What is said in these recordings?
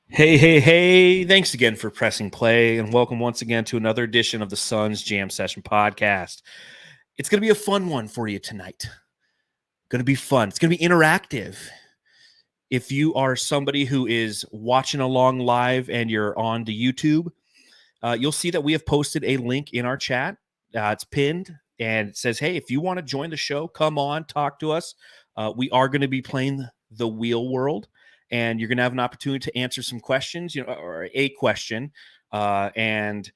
Hey, hey, hey. Thanks again for pressing play and welcome once again to another edition of the Sun's Jam Session podcast. It's going to be a fun one for you tonight. Going to be fun. It's going to be interactive. If you are somebody who is watching along live and you're on the YouTube, you'll see that we have posted a link in our chat. It's pinned and it says, hey, if you want to join the show, come on, talk to us. We are going to be playing the Wheel World. And you're going to have an opportunity to answer some questions, or a question, and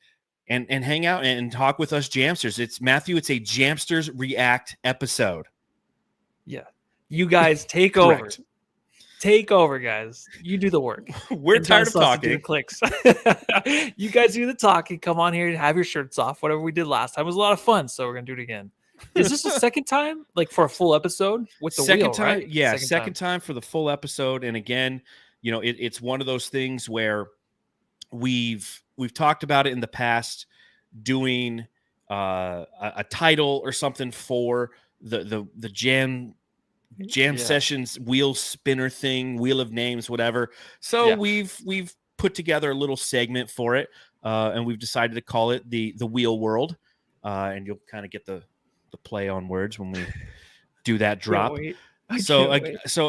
hang out and talk with us JAMsters. It's Matthew. It's a JAMsters React episode. Yeah, you guys take over. Take over, guys. You do the work. We're tired of talking. Do clicks. You guys do the talking. Come on here and have your shirts off. Whatever we did last time was a lot of fun, so we're gonna do it again. Is this the second time, like for a full episode with the second wheel, time? Right? Yeah, second time for the full episode. And again, it's one of those things where we've talked about it in the past, doing a title or something for the jam sessions wheel spinner thing, wheel of names, whatever. So we've put together a little segment for it, and we've decided to call it the Wheel World, and you'll kind of get the play on words when we do that drop. So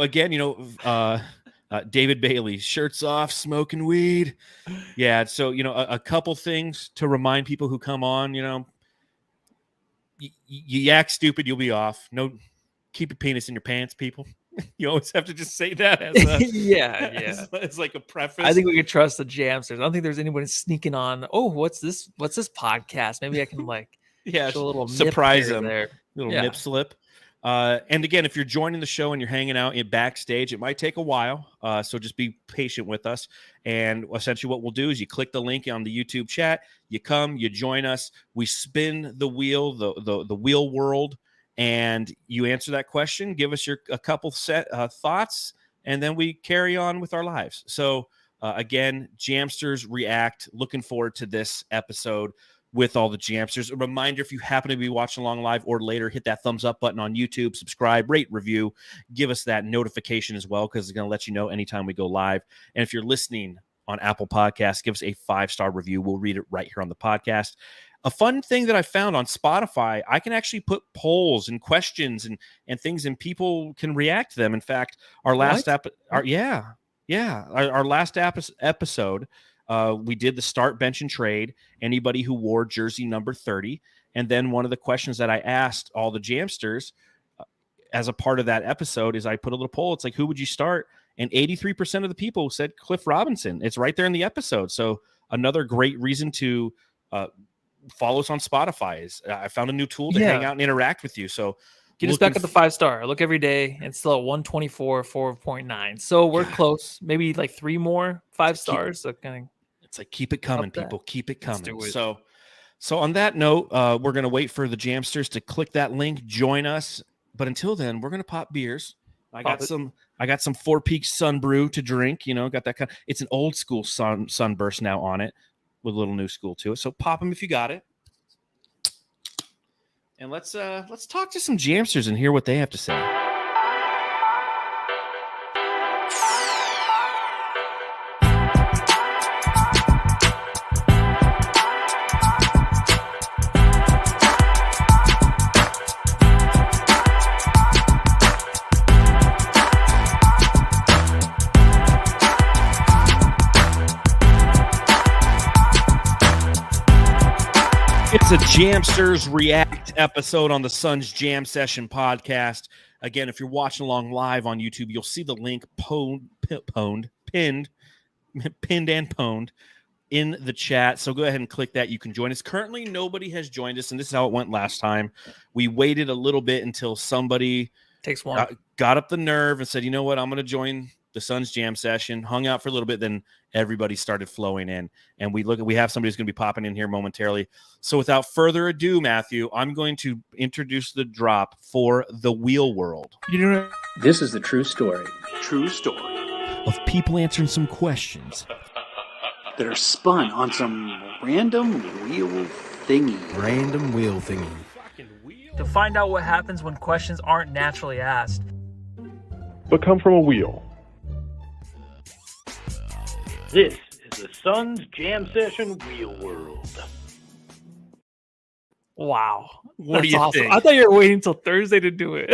again, David Bailey, shirts off, smoking weed. Yeah. So, a couple things to remind people who come on, you yak stupid, you'll be off. No, keep your penis in your pants, people. You always have to just say that as a, as like a preface. I think we can trust the JAMsters. I don't think there's anyone sneaking on. Oh, what's this podcast? Maybe I can a little surprise them there. Little nip slip. And again, if you're joining the show and you're hanging out in backstage, it might take a while. So just be patient with us. And essentially what we'll do is you click the link on the YouTube chat, you come, you join us, we spin the wheel, the wheel world, and you answer that question, give us a couple set thoughts, and then we carry on with our lives. So again, JAMsters React, looking forward to this episode with all the JAMsters. A reminder, if you happen to be watching along live or later, hit that thumbs up button on YouTube, subscribe, rate, review, give us that notification as well, because it's going to let you know anytime we go live. And if you're listening on Apple Podcasts, give us a 5-star review. We'll read it right here on the podcast. A fun thing that I found on Spotify, I can actually put polls and questions and things, and people can react to them. In fact, our last our last episode, we did the start, bench, and trade, anybody who wore jersey number 30. And then one of the questions that I asked all the JAMsters as a part of that episode is I put a little poll. It's like, who would you start? And 83% of the people said Cliff Robinson. It's right there in the episode. So another great reason to follow us on Spotify is I found a new tool to hang out and interact with you. So get us back at the 5-star. I look every day and still at 124, 4.9. So we're close. Maybe like 3 more 5 stars. So kind of. It's like, keep it coming, people. Keep it coming. So on that note, we're going to wait for the JAMsters to click that link, join us. But until then, we're going to pop beers. I got some Four Peaks Sun Brew to drink. Got that kind. It's an old school sunburst now on it with a little new school to it. So pop them if you got it. And let's talk to some JAMsters and hear what they have to say. It's a JAMsters React episode on the Sun's Jam Session podcast. Again, if you're watching along live on YouTube, you'll see the link pinned and pwned in the chat. So go ahead and click that. You can join us. Currently, nobody has joined us, and this is how it went last time. We waited a little bit until somebody got up the nerve and said, you know what, I'm going to join the Sun's Jam Session, hung out for a little bit, then everybody started flowing in. And we have somebody who's going to be popping in here momentarily. So without further ado, Matthew, I'm going to introduce the drop for the Wheel World. This is the true story. True story. Of people answering some questions that are spun on some random wheel thingy. To find out what happens when questions aren't naturally asked. But come from a wheel. This is the Sun's Jam Session Wheel World. Wow. What do That's you awesome. think? I thought you were waiting until Thursday to do it.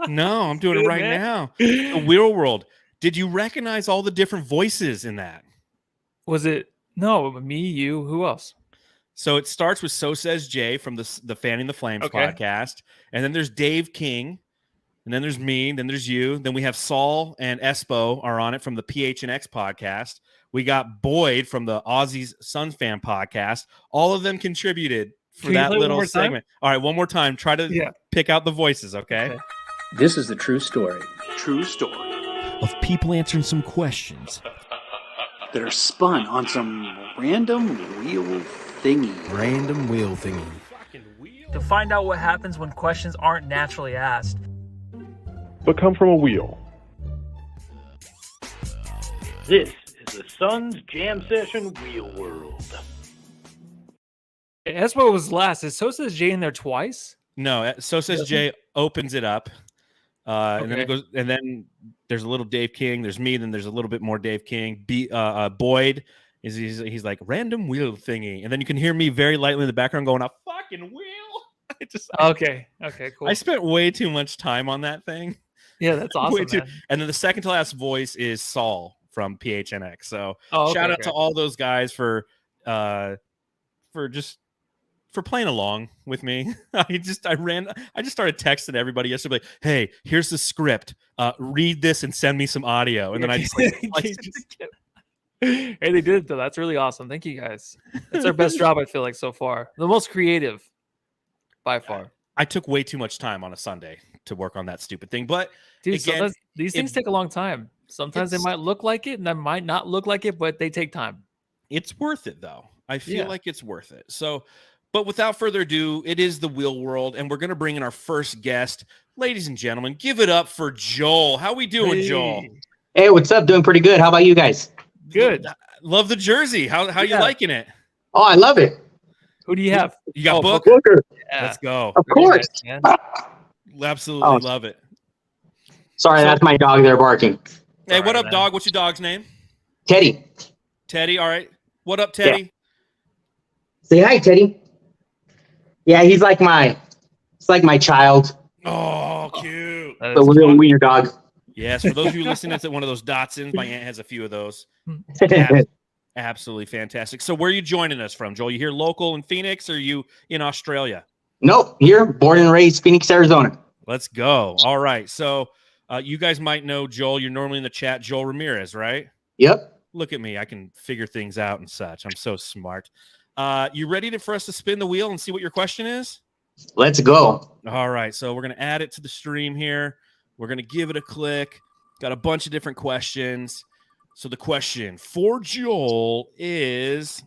No, I'm doing it Good, right man. now. The Wheel World. Did you recognize all the different voices in that? Was it? No, me, you, who else? So it starts with So Says Jay from the Fanning the Flames Okay. podcast. And then there's Dave King. And then there's me. Then there's you. Then we have Saul and Espo are on it from the PHNX podcast. We got Boyd from the Aussies Suns fan podcast. All of them contributed for Can you that play it one little more time? segment. All right, one more time. Try to pick out the voices, okay? This is the true story. True story. Of people answering some questions. That are spun on some random wheel thingy. Random wheel thingy. To find out what happens when questions aren't naturally asked. but come from a wheel. This is the Sun's Jam Session Wheel World. Espo was last. Is So Says Jay in there twice? No, So Says Jay opens it up. And then it Okay. goes, and then there's a little Dave King. There's me. Then there's a little bit more Dave King. Boyd is he's like random wheel thingy, and then you can hear me very lightly in the background going, "A fucking wheel." Okay, cool. I spent way too much time on that thing. Yeah, that's Way awesome, too- man. And then the second to last voice is Saul from PHNX. So Oh, shout out okay. to all those guys for playing along with me. I just started texting everybody yesterday, like, hey, here's the script. Read this and send me some audio. And then I just Hey, they did it though. That's really awesome. Thank you guys. That's our best job, I feel like, so far. The most creative by far. I took way too much time on a Sunday to work on that stupid thing. But Dude, again, sometimes these things take a long time. Sometimes they it's- might look like it and they might not look like it, but they take time. it's worth it though. I feel Yeah. like it's worth it. So, but without further ado, it is the Wheel World, and we're going to bring in our first guest. Ladies and gentlemen, give it up for Joel. How we doing, Joel? Hey. Hey, what's up? Doing pretty good. How about you guys? Good. Love the jersey. How you Yeah. liking it? Oh, I love it. Who do you have? You got Oh, book? Booker, Yeah. Let's go. of Very course. nice, man. Absolutely Oh. love it. Sorry, that's my dog there barking. Hey, what Sorry, up, man. dog? What's your dog's name? Teddy. Teddy. All right. What up, Teddy? Say hi, Teddy. Yeah, it's like my child, Oh, cute. That the is real fun. wiener dog. Yes, for those of you listening to one of those Datsuns, my aunt has a few of those. Absolutely fantastic. So where are you joining us from, Joel? You here local in Phoenix, or are you in Australia? Nope, here, born and raised, Phoenix, Arizona. Let's go. All right. So you guys might know Joel. You're normally in the chat, Joel Ramirez, right? Yep. Look at me. I can figure things out and such. I'm so smart. You ready for us to spin the wheel and see what your question is? Let's go. All right. So we're going to add it to the stream here. We're going to give it a click. Got a bunch of different questions. So the question for Joel is,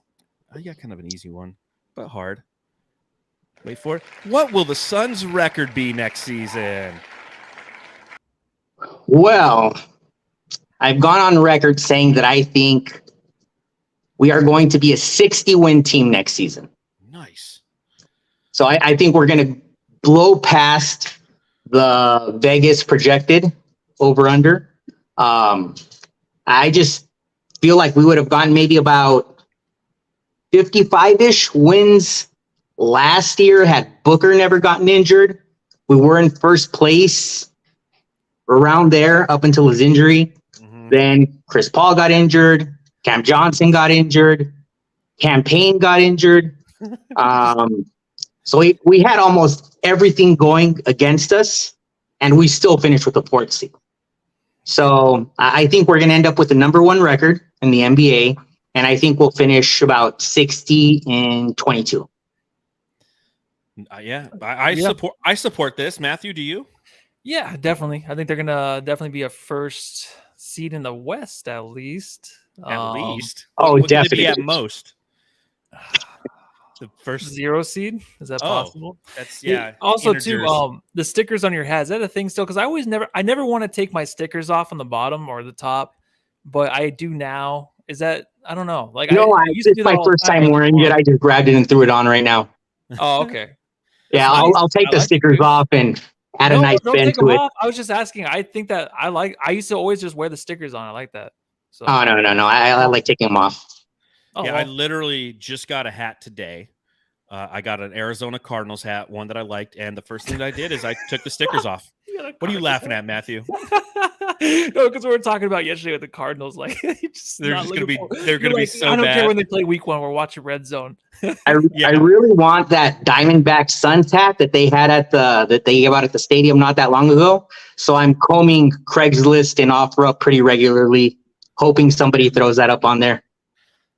I got kind of an easy one, but hard. Wait for it. What will the Suns' record be next season? Well, I've gone on record saying that I think we are going to be a 60-win team next season. Nice. So I think we're going to blow past the Vegas projected over-under. I just feel like we would have gotten maybe about 55-ish wins last year had Booker never gotten injured. We were in first place around there up until his injury. Mhm. Then Chris Paul got injured. Cam Johnson got injured. Campaign got injured. So we had almost everything going against us, and we still finished with the fourth seed. So I think we're going to end up with the number one record in the NBA, and I think we'll finish about 60-22. Yeah, I Yeah. support this. Matthew, do you? Yeah, definitely. I think they're gonna definitely be a first seed in the West at least. At least. Oh, What could they be definitely. at most? The first. 0 seed. Is that Oh, possible? That's Hey, yeah. Also, inner too, jersey. the stickers on your hat, is that a thing still? Because I never want to take my stickers off on the bottom or the top, but I do now. Is that I don't know. Like No, I used to it's do my that all the first time It was wearing it. fun. I just grabbed it and threw it on right now. Oh, okay. Yeah, That's nice. I'll take I the like it, stickers dude. off and add a No, nice don't bend take to them it. off. I was just asking. I think that I used to always just wear the stickers on. I like that. So Oh no. I like taking them off. oh, Yeah, I well, literally just got a hat today. I got an Arizona Cardinals hat, one that I liked, and the first thing that I did is I took the stickers off. you got a What are you Cardinals laughing hat? at, Matthew? No, because we were talking about yesterday with the Cardinals. Like, you're just They're not just gonna looking be for- they're gonna you're be like, so I don't care bad. when they play week 1. We're watching Red Zone. I Yeah. really want that Diamondback Suns hat that they had that they gave out at the stadium not that long ago. So I'm combing Craigslist and OfferUp pretty regularly, hoping somebody throws that up on there.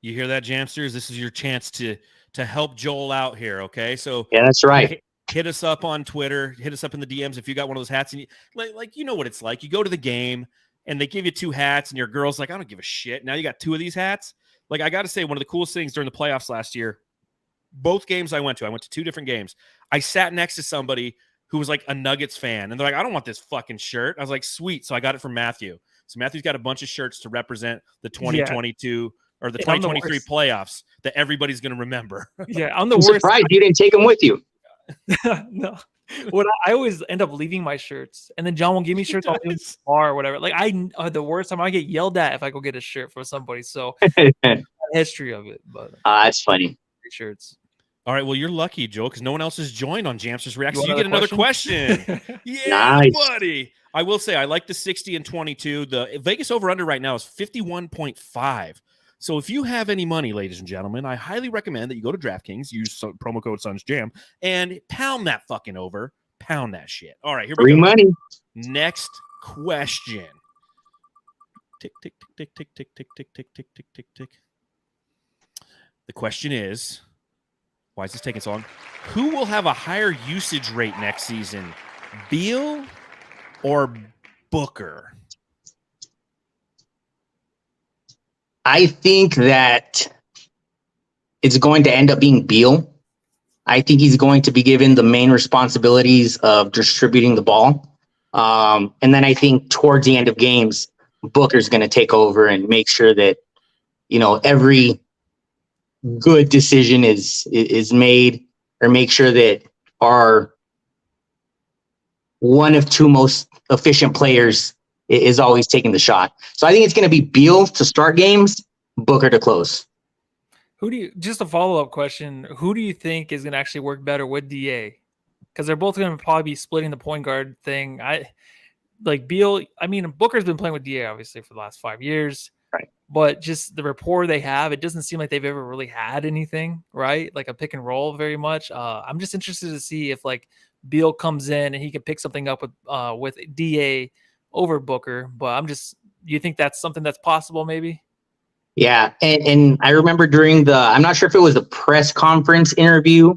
You hear that, Jamsters? This is your chance to help Joel out here, okay? So Yeah, that's right. hit us up on Twitter, hit us up in the DMs if you got one of those hats, and you, like you know what it's like. You go to the game and they give you 2 hats, and your girl's like, I don't give a shit. Now you got 2 of these hats. Like, I got to say, one of the coolest things during the playoffs last year, both games I went to 2 different games. I sat next to somebody who was like a Nuggets fan, and they're like, I don't want this fucking shirt. I was like, sweet. So I got it from Matthew. So Matthew's got a bunch of shirts to represent the 2022 or the Yeah, I'm the 2023 worst. playoffs that everybody's going to remember. Yeah, I'm the I'm worst. surprised you didn't take them with you. No. What I always end up leaving my shirts, and then John will give me shirts. I'll leave them in the bar or whatever. Like the worst time I get yelled at if I go get a shirt from somebody. So history of it, but That's funny. shirts. All right, well, you're lucky, Joel, because no one else has joined on Jamsters Reacts. You You want get another question. Yeah, Nice. buddy. I will say I like the 60 and 22. The Vegas over-under right now is 51.5. So if you have any money, ladies and gentlemen, I highly recommend that you go to DraftKings, use promo code SunsJam, and pound that fucking over. Pound that shit. All right, here we Free go. money. Next question. Tick, tick, tick, tick, tick, tick, tick, tick, tick, tick, tick, tick. The question is, why is this taking so long? Who will have a higher usage rate next season, Beal or Booker? I think that it's going to end up being Beal. I think he's going to be given the main responsibilities of distributing the ball. And then I think towards the end of games, Booker's going to take over and make sure that, every good decision is made, or make sure that our one of 2 most efficient players is always taking the shot. So I think it's going to be Beal to start games, Booker to close. Just a follow-up question, who do you think is going to actually work better with DA? Because they're both going to probably be splitting the point guard thing. Beal, Booker's been playing with DA obviously for the last 5 years. Right. But just the rapport they have, it doesn't seem like they've ever really had anything, right? Like a pick and roll very much. I'm just interested to see if Beal comes in and he can pick something up with DA over Booker. But do you think that's something that's possible maybe? Yeah. And I remember during I'm not sure if it was a press conference interview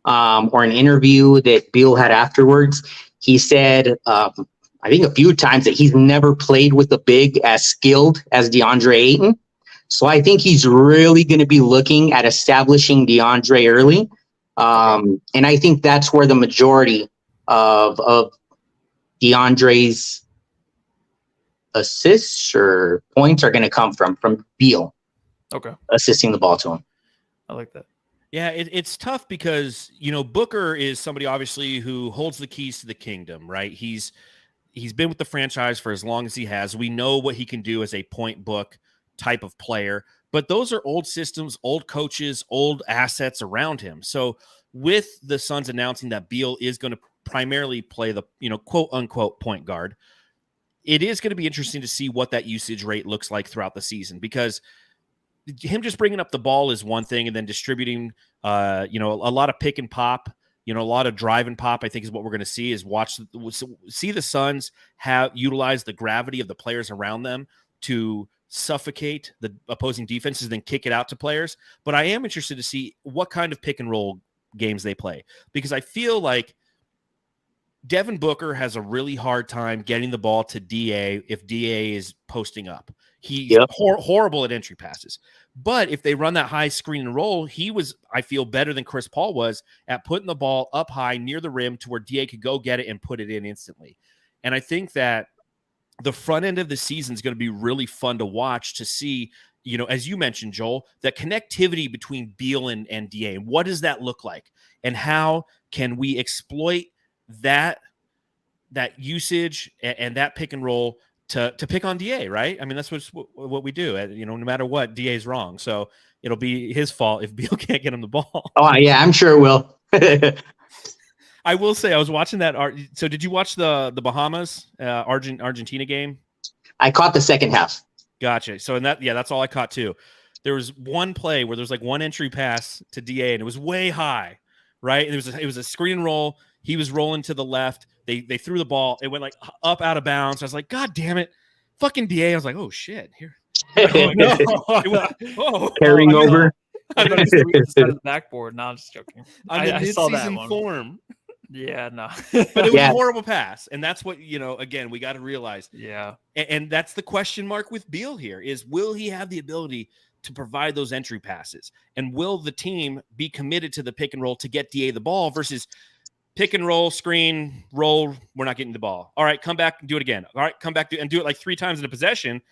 or an interview that Beal had afterwards. He said, I think a few times, that he's never played with a big as skilled as DeAndre Ayton. So I think he's really going to be looking at establishing DeAndre early. And I think that's where the majority of DeAndre's assists or points are going to come from Beal. Okay. Assisting the ball to him. I like that. Yeah, it's tough because, Booker is somebody obviously who holds the keys to the kingdom, right? He's been with the franchise for as long as he has. We know what he can do as a point book type of player, but those are old systems, old coaches, old assets around him. So with the Suns announcing that Beal is going to primarily play the, quote unquote point guard, it is going to be interesting to see what that usage rate looks like throughout the season, because him just bringing up the ball is one thing, and then distributing, a lot of pick and pop, a lot of drive and pop, I think is what we're going to see, is see the Suns utilize the gravity of the players around them to suffocate the opposing defenses, then kick it out to players. But I am interested to see what kind of pick and roll games they play, because I feel like Devin Booker has a really hard time getting the ball to DA if DA is posting up. He's horrible at entry passes. But if they run that high screen and roll, he was, I feel, better than Chris Paul was at putting the ball up high near the rim to where DA could go get it and put it in instantly. And I think that the front end of the season is going to be really fun to watch, to see, as you mentioned, Joel, that connectivity between Beal and DA. And what does that look like? And how can we exploit that usage and that pick and roll to pick on DA, right? I mean, that's what we do. No matter what, DA's wrong, so it'll be his fault if Beal can't get him the ball. Oh yeah, I'm sure it will. I will say I was watching that. So did you watch the Bahamas Argentina game? I caught the second half. Gotcha. So that's all I caught too. There was one play where there's like one entry pass to DA and it was way high, right? And it was a screen and roll. He was rolling to the left. They threw the ball. It went like up out of bounds. I was like, God damn it, fucking DA. I was like, oh shit, here. Carrying over. I thought it was the backboard. No, I'm just joking. I saw that mid-season one. form. Yeah, no. But it was a horrible pass. And that's what, again, we got to realize. Yeah. And that's the question mark with Beal here is, will he have the ability to provide those entry passes? And will the team be committed to the pick and roll to get DA the ball versus pick and roll, screen, roll, we're not getting the ball. All right, come back and do it again. All right, come back and do it like 3 times in a possession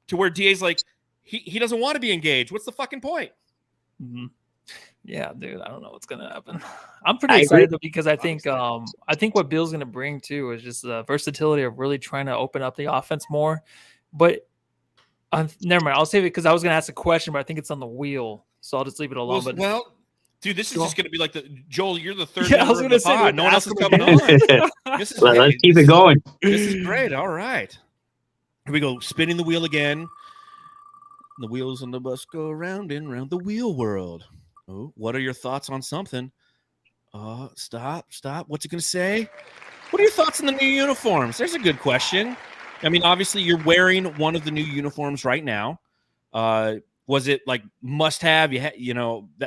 to where DA's like, he doesn't want to be engaged. What's the fucking point? Mm-hmm. Yeah, dude, I don't know what's gonna happen. I'm pretty excited though, because I think what Bill's gonna bring too is just the versatility of really trying to open up the offense more. But never mind, I'll save it because I was gonna ask a question, but I think it's on the wheel, so I'll just leave it alone. Dude, this is just gonna be like Joel. You're the third. Yeah, I was gonna say pod. No one else is coming on. This is Let's keep it going. This is great. All right, here we go. Spinning the wheel again. The wheels on the bus go round and round the wheel world. Oh, what are your thoughts on something? Stop. What's it going to say? What are your thoughts on the new uniforms? There's a good question. I mean, obviously, you're wearing one of the new uniforms right now. Was it like must have?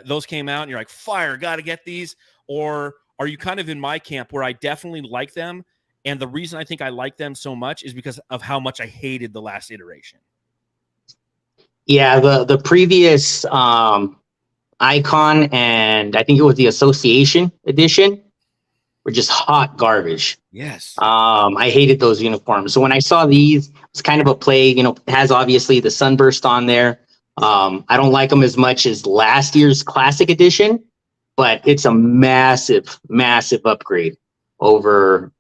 Those came out and you're like, fire, got to get these. Or are you kind of in my camp where I definitely like them? And the reason I think I like them so much is because of how much I hated the last iteration. Yeah, the previous icon and I think it was the association edition were just hot garbage. Yes. I hated those uniforms. So when I saw these, it's kind of a play, it has obviously the sunburst on there. I don't like them as much as last year's classic edition, but it's a massive, massive upgrade over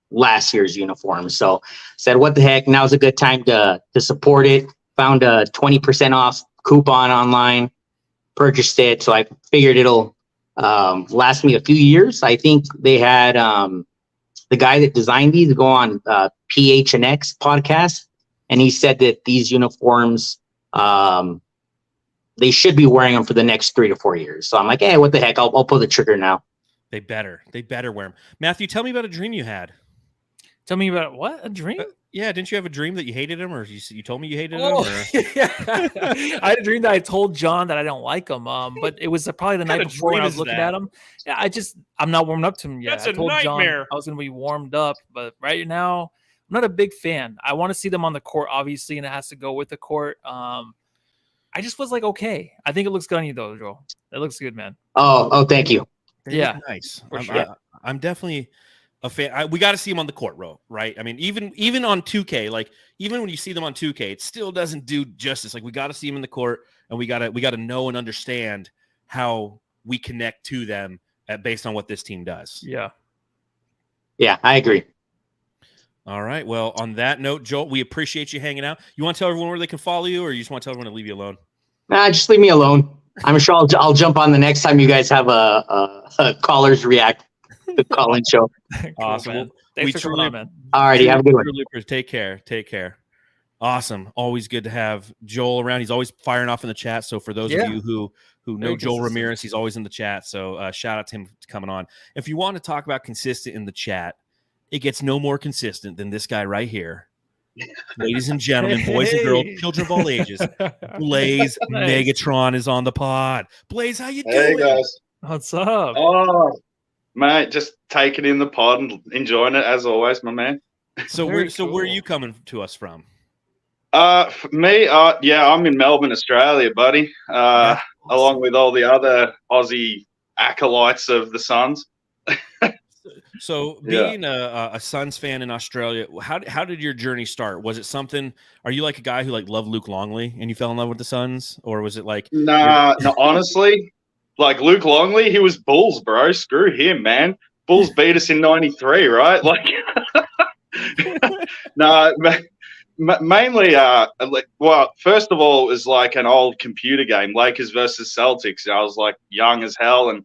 last year's uniform. So said, what the heck? Now's a good time to support it. Found a 20% off coupon online, purchased it. So I figured it'll last me a few years. I think they had the guy that designed these go on PHNX podcast, and he said that these uniforms, they should be wearing them for the next 3 to 4 years. So I'm like, hey, what the heck? I'll pull the trigger now. They better wear them. Matthew, tell me about a dream you had. Tell me about what? A dream? Yeah, didn't you have a dream that you hated him, or you told me you hated him? Yeah. I had a dream that I told John that I don't like him. But it was probably the night before when I was looking at him. Yeah, I'm not warmed up to him yet. That's a nightmare. John I was going to be warmed up, but right now I'm not a big fan. I want to see them on the court, obviously, and it has to go with the court. I just was like, okay. I think it looks good on you though, Joel. It looks good, man. Oh, thank you. Yeah, nice. I'm definitely a fan. We got to see him on the court, right? I mean, even on 2K, like even when you see them on 2K, it still doesn't do justice. Like we got to see him in the court, and we got to know and understand how we connect to them based on what this team does. Yeah, I agree. All right. Well, on that note, Joel, we appreciate you hanging out. You want to tell everyone where they can follow you, or you just want to tell everyone to leave you alone? Nah, just leave me alone. I'm sure I'll jump on the next time you guys have a callers react. The call-in show. Awesome. Cool, thanks for coming on, man. All righty, have a good one. Take care. Awesome. Always good to have Joel around. He's always firing off in the chat. So for those of you who know Joel Ramirez, he's always in the chat. So shout out to him coming on. If you want to talk about consistent in the chat, it gets no more consistent than this guy right here. Ladies and gentlemen, boys and girls, children of all ages, Blaze Megatron is on the pod. Blaze, how you doing? Hey guys, what's up? Oh, mate, just taking in the pod and enjoying it as always, my man. So where are you coming to us from? Me, I'm in Melbourne, Australia, buddy. Awesome. Along with all the other Aussie acolytes of the Suns. So being a Suns fan in Australia, how did your journey start? Was it something? Are you like a guy who loved Luke Longley and you fell in love with the Suns, or was it like? No, honestly, like Luke Longley, he was Bulls, bro. Screw him, man. Bulls beat us in '93, right? Like, no, mainly, well, first of all, it was like an old computer game, Lakers versus Celtics. I was like young as hell, and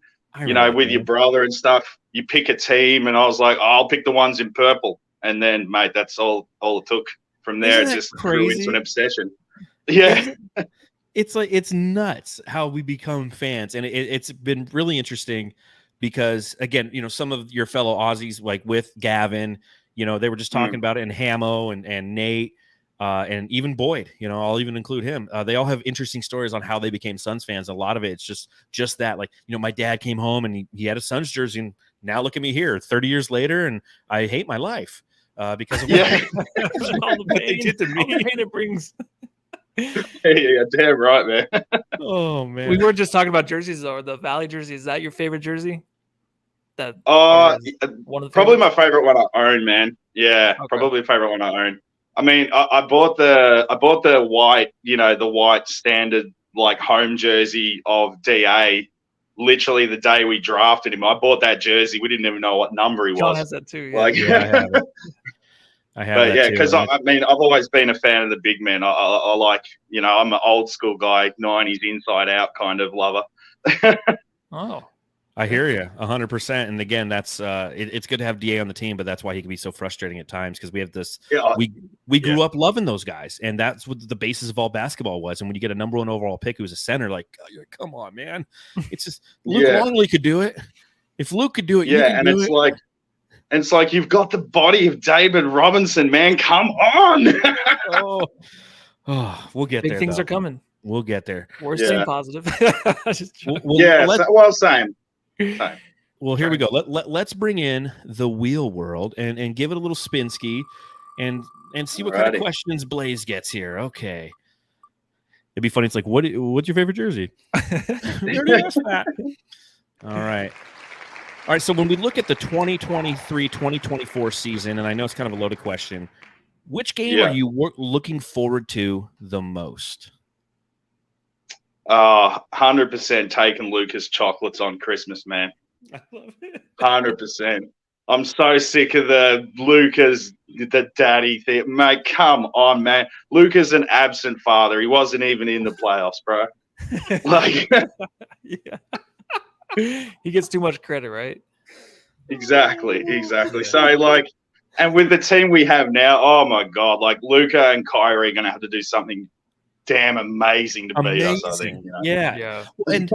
with your brother and stuff, you pick a team, and I was like, I'll pick the ones in purple, and then, mate, that's all it took. From there, it just grew into an obsession. Yeah. It's nuts how we become fans, and it's been really interesting because, again, some of your fellow Aussies, like with Gavin, they were just talking about it, and Hamo and Nate, and even Boyd, I'll even include him. They all have interesting stories on how they became Suns fans. A lot of it, it's just that, like, my dad came home and he had a Suns jersey, and now look at me here 30 years later, and I hate my life because of all the pain, they did to me. all the pain it brings. Yeah, damn right, man. Oh man, we were just talking about jerseys, though. The Valley jersey, is that your favorite jersey? That one of the probably my favorite one I own, man. Yeah, okay. Probably the favorite one I own. I mean, I bought the white, the white standard like home jersey of DA. Literally the day we drafted him, I bought that jersey. We didn't even know what number he John was. has that too. Yeah. Like, yeah, I have it. I have but yeah, because I mean, I've always been a fan of the big men. I like, I'm an old school guy, 90s inside out kind of lover. Oh, I hear you 100%. And again, that's it's good to have DA on the team, but that's why he can be so frustrating at times, because we have this. Yeah, we grew up loving those guys, and that's what the basis of all basketball was. And when you get a number 1 overall pick who's a center, like, oh, come on, man, it's just Luke Longley could do it. If Luke could do it, you can do it. And it's like, you've got the body of David Robinson, man. Come on. We'll get there. Big things are coming. We'll get there. We're staying positive. Same. Well, here we go. Let's bring in the wheel world and give it a little spin ski and see what kind of questions Blaze gets here. Okay. It'd be funny. It's like, what's your favorite jersey? We already asked that. All right. All right, so when we look at the 2023-2024 season, and I know it's kind of a loaded question, which game are you looking forward to the most? 100% taking Lucas chocolates on Christmas, man. I love it. 100%. I'm so sick of the daddy thing. Mate, come on, man. Luca's an absent father. He wasn't even in the playoffs, bro. Like, yeah. He gets too much credit, right? Exactly. So, like, and with the team we have now, oh my God, like Luka and Kyrie are going to have to do something damn amazing to beat us, I think. Yeah. And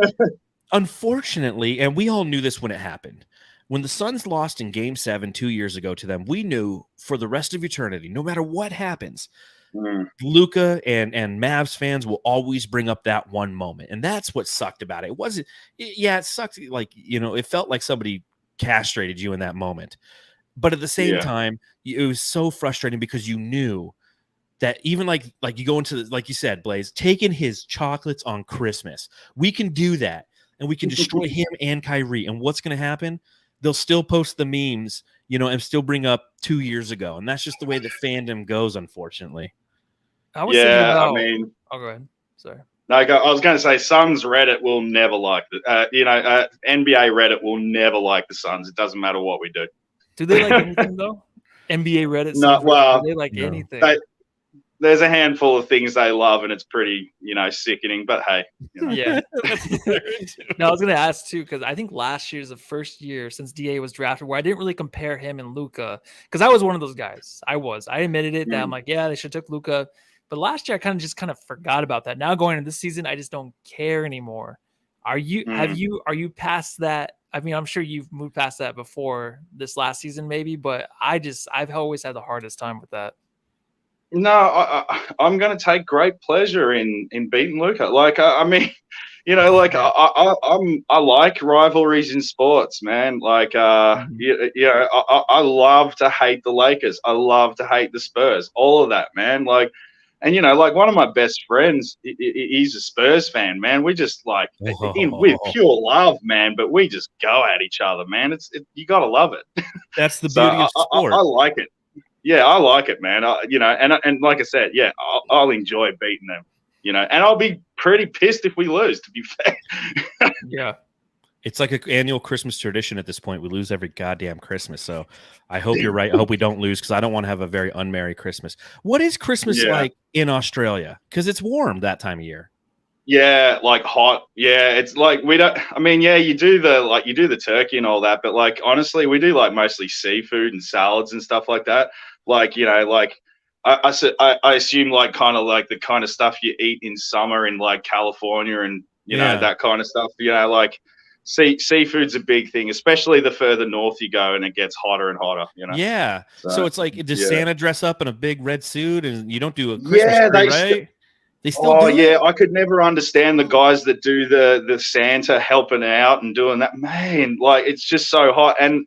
unfortunately, and we all knew this when it happened, when the Suns lost in Game 7 2 years ago to them, we knew for the rest of eternity, no matter what happens, Luka and Mavs fans will always bring up that one moment. And that's what sucked about it. It sucked. Like, it felt like somebody castrated you in that moment. But at the same time, it was so frustrating because you knew that even like you go into, like you said, Blaze, taking his chocolates on Christmas, we can do that and we can destroy him and Kyrie. And what's going to happen? They'll still post the memes, and still bring up 2 years ago. And that's just the way that fandom goes, unfortunately. I was thinking about, go ahead. Sorry. No, I was going to say, Suns Reddit will never like the, NBA Reddit will never like the Suns. It doesn't matter what we do. Do they like anything though? NBA Reddit? No, well, do they like anything? There's a handful of things they love, and it's pretty, sickening. But hey, yeah. No, I was going to ask too, because I think last year is the first year since DA was drafted where I didn't really compare him and Luka, because I was one of those guys. I admitted it that I'm like, yeah, they should have took Luka. But last year, I kind of forgot about that. Now going into this season, I just don't care anymore. Are you past that? I mean, I'm sure you've moved past that before this last season, maybe, but I've always had the hardest time with that. No, I'm going to take great pleasure in beating Luka. Like, I mean, I like rivalries in sports, man. Like, I love to hate the Lakers. I love to hate the Spurs. All of that, man. Like. And, like one of my best friends, he's a Spurs fan, man. We just with pure love, man, but we just go at each other, man. You got to love it. That's the beauty of sport. I like it. Yeah, I like it, man. And like I said, yeah, I'll enjoy beating them, and I'll be pretty pissed if we lose, to be fair. Yeah. It's like an annual Christmas tradition at this point. We lose every goddamn Christmas. So I hope you're right. I hope we don't lose because I don't want to have a very unmerry Christmas. What is Christmas like in Australia? Because it's warm that time of year. Yeah, like hot. Yeah, it's like we don't. I mean, yeah, you do the turkey and all that, but like honestly, we do like mostly seafood and salads and stuff like that. Like like I assume like kind of like the kind of stuff you eat in summer in like California and you know that kind of stuff. Like seafood's a big thing, especially the further north you go and it gets hotter and hotter. Yeah. So it's like, does Santa dress up in a big red suit and you don't do a Christmas tree, right? They still do it? I could never understand the guys that do the Santa helping out and doing that. Man, like it's just so hot. And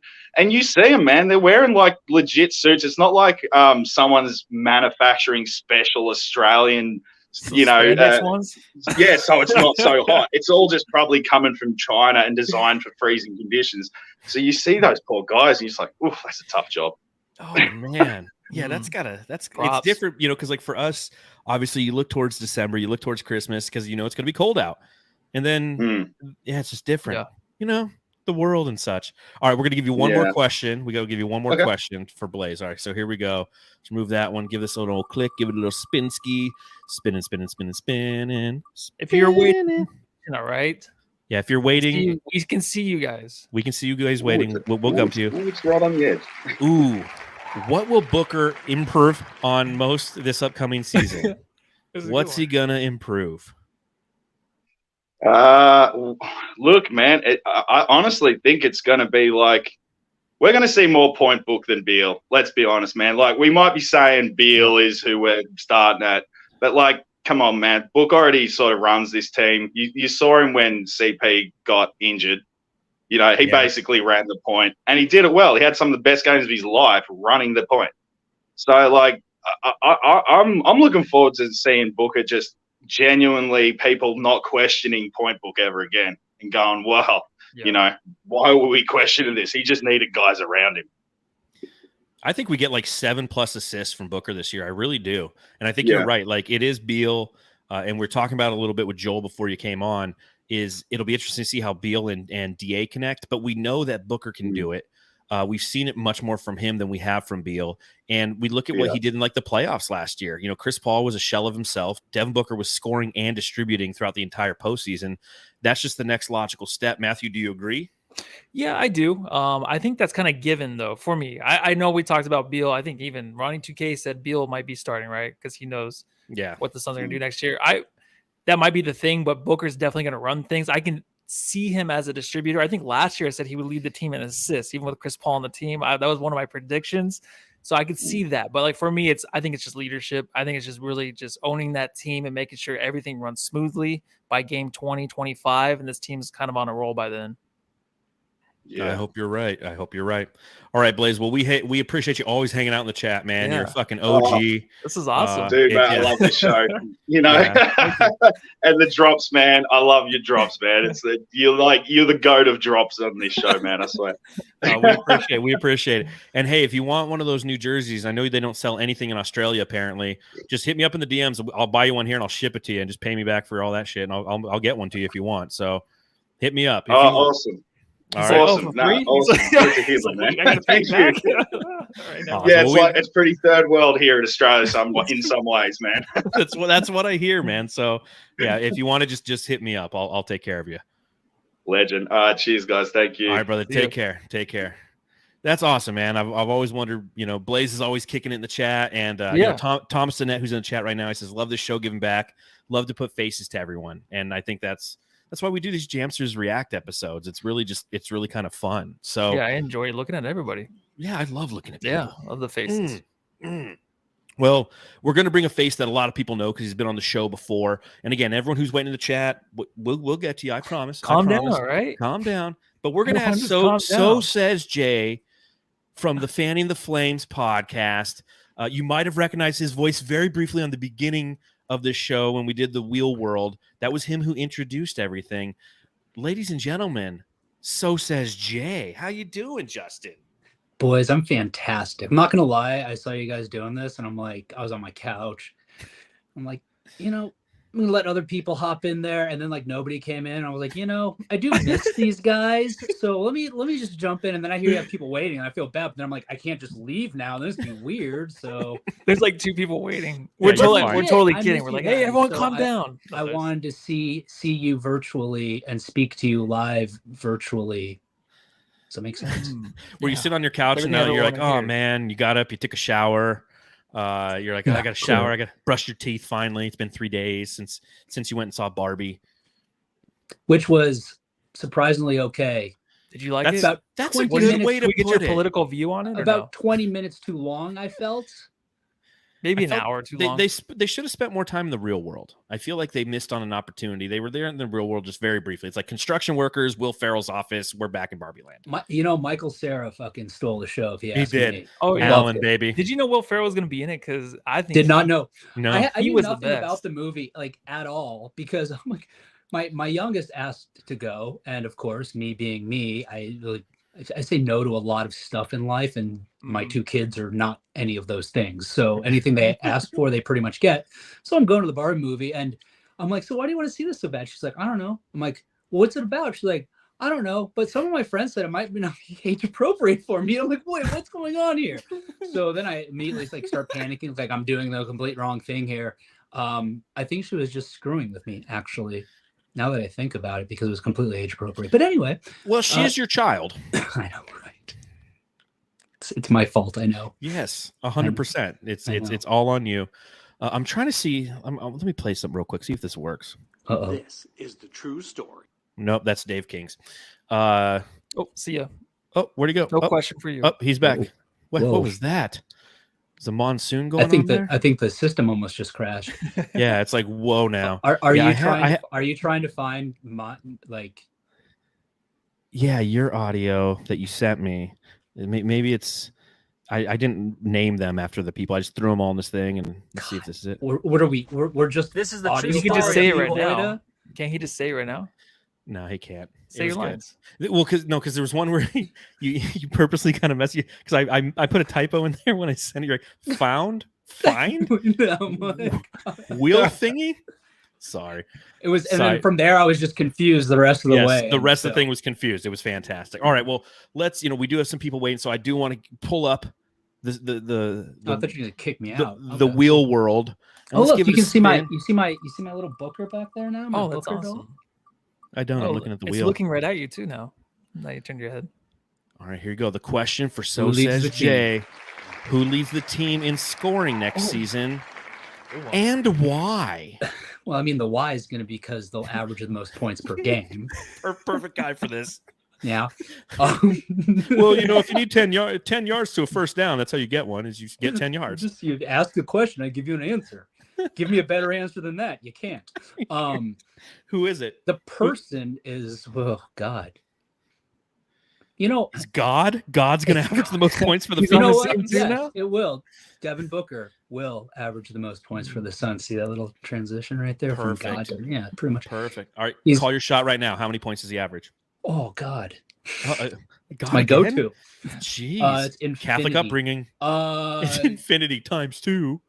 you see them, man. They're wearing like legit suits. It's not like someone's manufacturing special Australian, ones? Yeah, so it's not so hot. It's all just probably coming from China and designed for freezing conditions. So you see those poor guys and you're just like, oof, that's a tough job. Oh man. Yeah, it's different, because like for us, obviously you look towards December, you look towards Christmas because it's going to be cold out. And then, it's just different, the world and such. All right, we're going to give you one more question. We got to give you one more question for Blaze. All right, so here we go. Let's move that one. Give this a little click. Give it a little spin ski. Spinning. If you're waiting, all right. Yeah, if you're waiting. We can see you guys. We can see you guys waiting. We'll come to you. It's right on the edge. Ooh. What will Booker improve on most this upcoming season? What's he gonna improve? Look, man, I honestly think it's gonna be like we're gonna see more point book than Beal. Let's be honest, man. Like we might be saying Beal is who we're starting at, but like, come on, man. Book already sort of runs this team. You saw him when CP got injured. He basically ran the point, and he did it well. He had some of the best games of his life running the point. So, like, I'm looking forward to seeing Booker just genuinely people not questioning point book ever again and going, well, why were we questioning this? He just needed guys around him. I think we get like 7+ assists from Booker this year. I really do. And I think you're right. Like it is Beal, and we're talking about it a little bit with Joel before you came on. It'll be interesting to see how Beal and DA connect, but we know that Booker can do it. We've seen it much more from him than we have from Beal. And we look at what he did in like the playoffs last year. Chris Paul was a shell of himself. Devin Booker was scoring and distributing throughout the entire postseason. That's just the next logical step. Matthew, do you agree? Yeah, I do. I think that's kind of given though for me. I know we talked about Beal. I think even Ronnie 2K said Beal might be starting, right? Because he knows what the Suns are going to do next year. That might be the thing, but Booker's definitely going to run things. I can see him as a distributor. I think last year I said he would lead the team in assists, even with Chris Paul on the team. That was one of my predictions. So I could see that. But like for me, I think it's just leadership. I think it's just really just owning that team and making sure everything runs smoothly by game 20, 25. And this team's kind of on a roll by then. Yeah. I hope you're right. All right, Blaze. Well, we appreciate you always hanging out in the chat, man. You're a fucking OG. This is awesome. Dude, man, I love this show. And the drops, man. I love your drops, man. You're the goat of drops on this show, man. I swear. We appreciate it. And hey, if you want one of those new jerseys, I know they don't sell anything in Australia apparently. Just hit me up in the DMs. I'll buy you one here and I'll ship it to you and just pay me back for all that shit. And I'll get one to you if you want. So hit me up. Awesome. All right. Awesome. Awesome. Good to hear, man. Thank you. It's pretty third world here in Australia in some ways, man. That's what I hear, man. So yeah, if you want to just hit me up, I'll take care of you. Legend. Cheers, guys. Thank you. All right, brother. Take care. That's awesome, man. I've always wondered, Blaze is always kicking it in the chat, and Thomas Sinet, who's in the chat right now, he says, "Love this show, giving back. Love to put faces to everyone," and I think that's why we do these JAMsters React episodes. It's really kind of fun. So yeah, I enjoy looking at everybody. Yeah, I love looking at people. Yeah, love the faces. Well, we're going to bring a face that a lot of people know because he's been on the show before. And again, everyone who's waiting in the chat, we'll get to you. I promise. Calm down, all right? Calm down. But we're going to have So Says Jay from the Fanning the Flames podcast. You might have recognized his voice very briefly on the beginning of this show when we did the Wheel World. That was him who introduced everything. Ladies and gentlemen, So Says Jay. How you doing, Justin? Boys, I'm fantastic. I'm not gonna lie, I saw you guys doing this and I'm like, I was on my couch. I'm like, I'm gonna let other people hop in there, and then like nobody came in. I was like, I do miss these guys, so let me just jump in. And then I hear you have people waiting, and I feel bad. But then I'm like, I can't just leave now. This would be weird. So There's like 2 people waiting. Yeah, We're you're totally fine. we're totally I kidding. miss We're you like, hey, guys. everyone, So calm down. I wanted to see you virtually and speak to you live virtually. Does that make sense? Where you sit on your couch and Everything now you're like, everyone oh hears. man, you got up, you took a shower. You're like, oh, I Yeah, got to shower. cool. I got to brush your teeth. Finally, it's been 3 days since you went and saw Barbie. Which was surprisingly okay. Did you like That's it? About that's a 20 good minutes. way Can to we get put your it. political view on it or About no? 20 minutes too long, I felt. Maybe I an felt hour too they, long. They should have spent more time in the real world. I feel like they missed on an opportunity. They were there in the real world just very briefly. It's like construction workers, Will Ferrell's office. We're back in Barbie land. Michael Cera fucking stole the show. If you He ask did. me. Oh, yeah. Alan, it. baby. Did you know Will Ferrell was going to be in it? Because I think Did not know. No. I He knew was the nothing about best. the movie like at all because I'm like my youngest asked to go, and of course, me being me, I say no to a lot of stuff in life, and my 2 kids are not any of those things. So anything they ask for, they pretty much get. So I'm going to the Barbie movie, and I'm like, so why do you want to see this so bad? She's like, I don't know. I'm like, well, what's it about? She's like, I don't know, but some of my friends said it might be not age appropriate for me. I'm like, wait, what's going on here? So then I immediately like start panicking, like I'm doing the complete wrong thing here. I think she was just screwing with me, actually. Now that I think about it, because it was completely age appropriate. But anyway, Well, she is your child. I know, right? It's my fault. I know. Yes, 100%. It's all on you. I'm trying to see. Let me play something real quick. See if this works. Uh-oh. This is the true story. Nope, that's Dave King's. Oh, see ya. Oh, where'd he go? No Oh, question for you. Oh, he's back. Whoa. What was that? Is a monsoon going on there? I think the system almost just crashed. Yeah, it's like whoa now. Are Yeah, you trying to find my like? Yeah, your audio that you sent me. Maybe it's. I didn't name them after the people. I just threw them all in this thing and let's see if this is it. What are we? We're just. This is the audio true You can just story. say it file right now. data? Can't he just say it right now? No, he can't. Say your lines. Well, because there was one where you purposely kind of messy because I put a typo in there when I sent it. You're like find Oh my God. wheel thingy. Sorry. It was, and Sorry. then from there I was just confused the rest of the way. The rest of the thing was confused. It was fantastic. All right, well, let's. We do have some people waiting, so I do want to pull up I thought you were gonna kick me out. the Okay. wheel world. And Oh let's look, give you it a can see my spin. little booker back there now. My Oh, that's booker doll? awesome. I don't. I'm Oh, looking at the it's wheel. looking right at you too now. Now you turned your head. All right, here you go. The question for So Who leads Says the team? Jay: who leads the team in scoring next season, and why? Well, I mean the Y is gonna be because they'll average the most points per game. Perfect guy for this. Yeah. Well, if you need 10 yards to a first down, that's how you get one. Is you get 10 yards. Just you ask a question, I give you an answer. Give me a better answer than that. You can't. Who is it? The person is, oh God. Is God? God's going to average the most points for the He's film. on the what? same team Yes, now? it will. Devin Booker will average the most points for the Suns. See that little transition right there? From God Perfect. to, yeah, pretty much. Perfect. All right, He's- call your shot right now. How many points does he average? Oh God. God It's my again? go-to. Jeez. It's Infinity. Catholic upbringing. It's infinity times 2.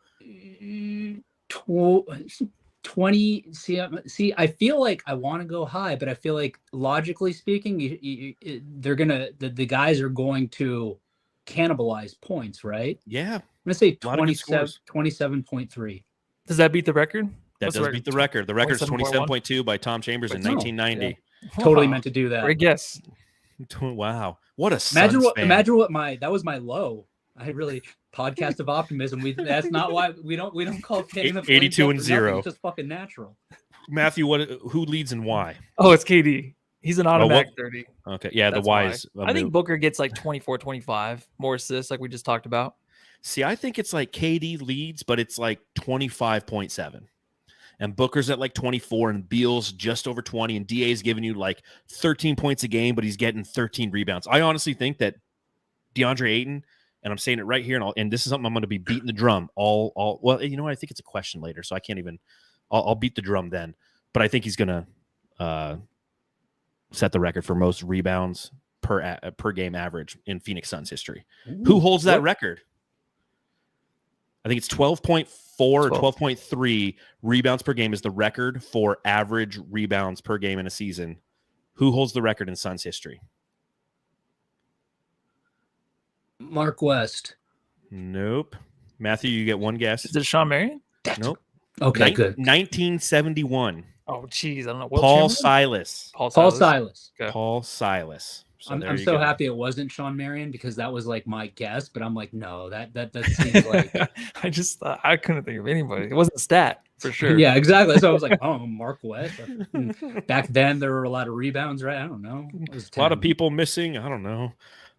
20. See, I feel like I want to go high, but I feel like logically speaking, the guys are going to cannibalize points, right? Yeah, I'm gonna say A lot of good scores. 27.3. Does that beat the record? that What's does beat the record. The record is 27.1? 27.2 by Tom Chambers in Oh, 1990. Totally Wow. meant to do that. Great guess. Wow, what a Imagine Suns what fan. that was my low. I really podcast of optimism. That's not why we don't call getting the 82 Flames and up for 0. nothing. It's just fucking natural. Matthew, who leads and why? Oh, it's KD. He's an automatic 30. Okay, yeah, That's the why why. is. I think Booker gets like 24, 25 more assists, like we just talked about. See, I think it's like KD leads, but it's like 25.7. And Booker's at like 24, and Beal's just over 20, and DA's giving you like 13 points a game, but he's getting 13 rebounds. I honestly think that DeAndre Ayton, and I'm saying it right here, and this is something I'm going to be beating the drum all. Well, you know what? I think it's a question later, so I can't even. I'll beat the drum then, but I think he's going to set the record for most rebounds per game average in Phoenix Suns history. Who holds that record? I think it's 12.4 or 12.3 rebounds per game is the record for average rebounds per game in a season. Who holds the record in Suns history? Mark West. Nope. Matthew, you get one guess. Is it Sean Marion? Nope. Okay, good. 1971. Oh, geez. I don't know. Paul Silas. Paul Paul Silas. Silas. Okay. Paul Silas. So I'm there you so go. happy it wasn't Sean Marion because that was like my guess, but I'm like, no, that seems like I just thought I couldn't think of anybody. It wasn't Stat for sure. Yeah, exactly. So I was like, oh, Mark West. Back then there were a lot of rebounds, right? I don't know. It was A lot of 10. people missing. I don't know.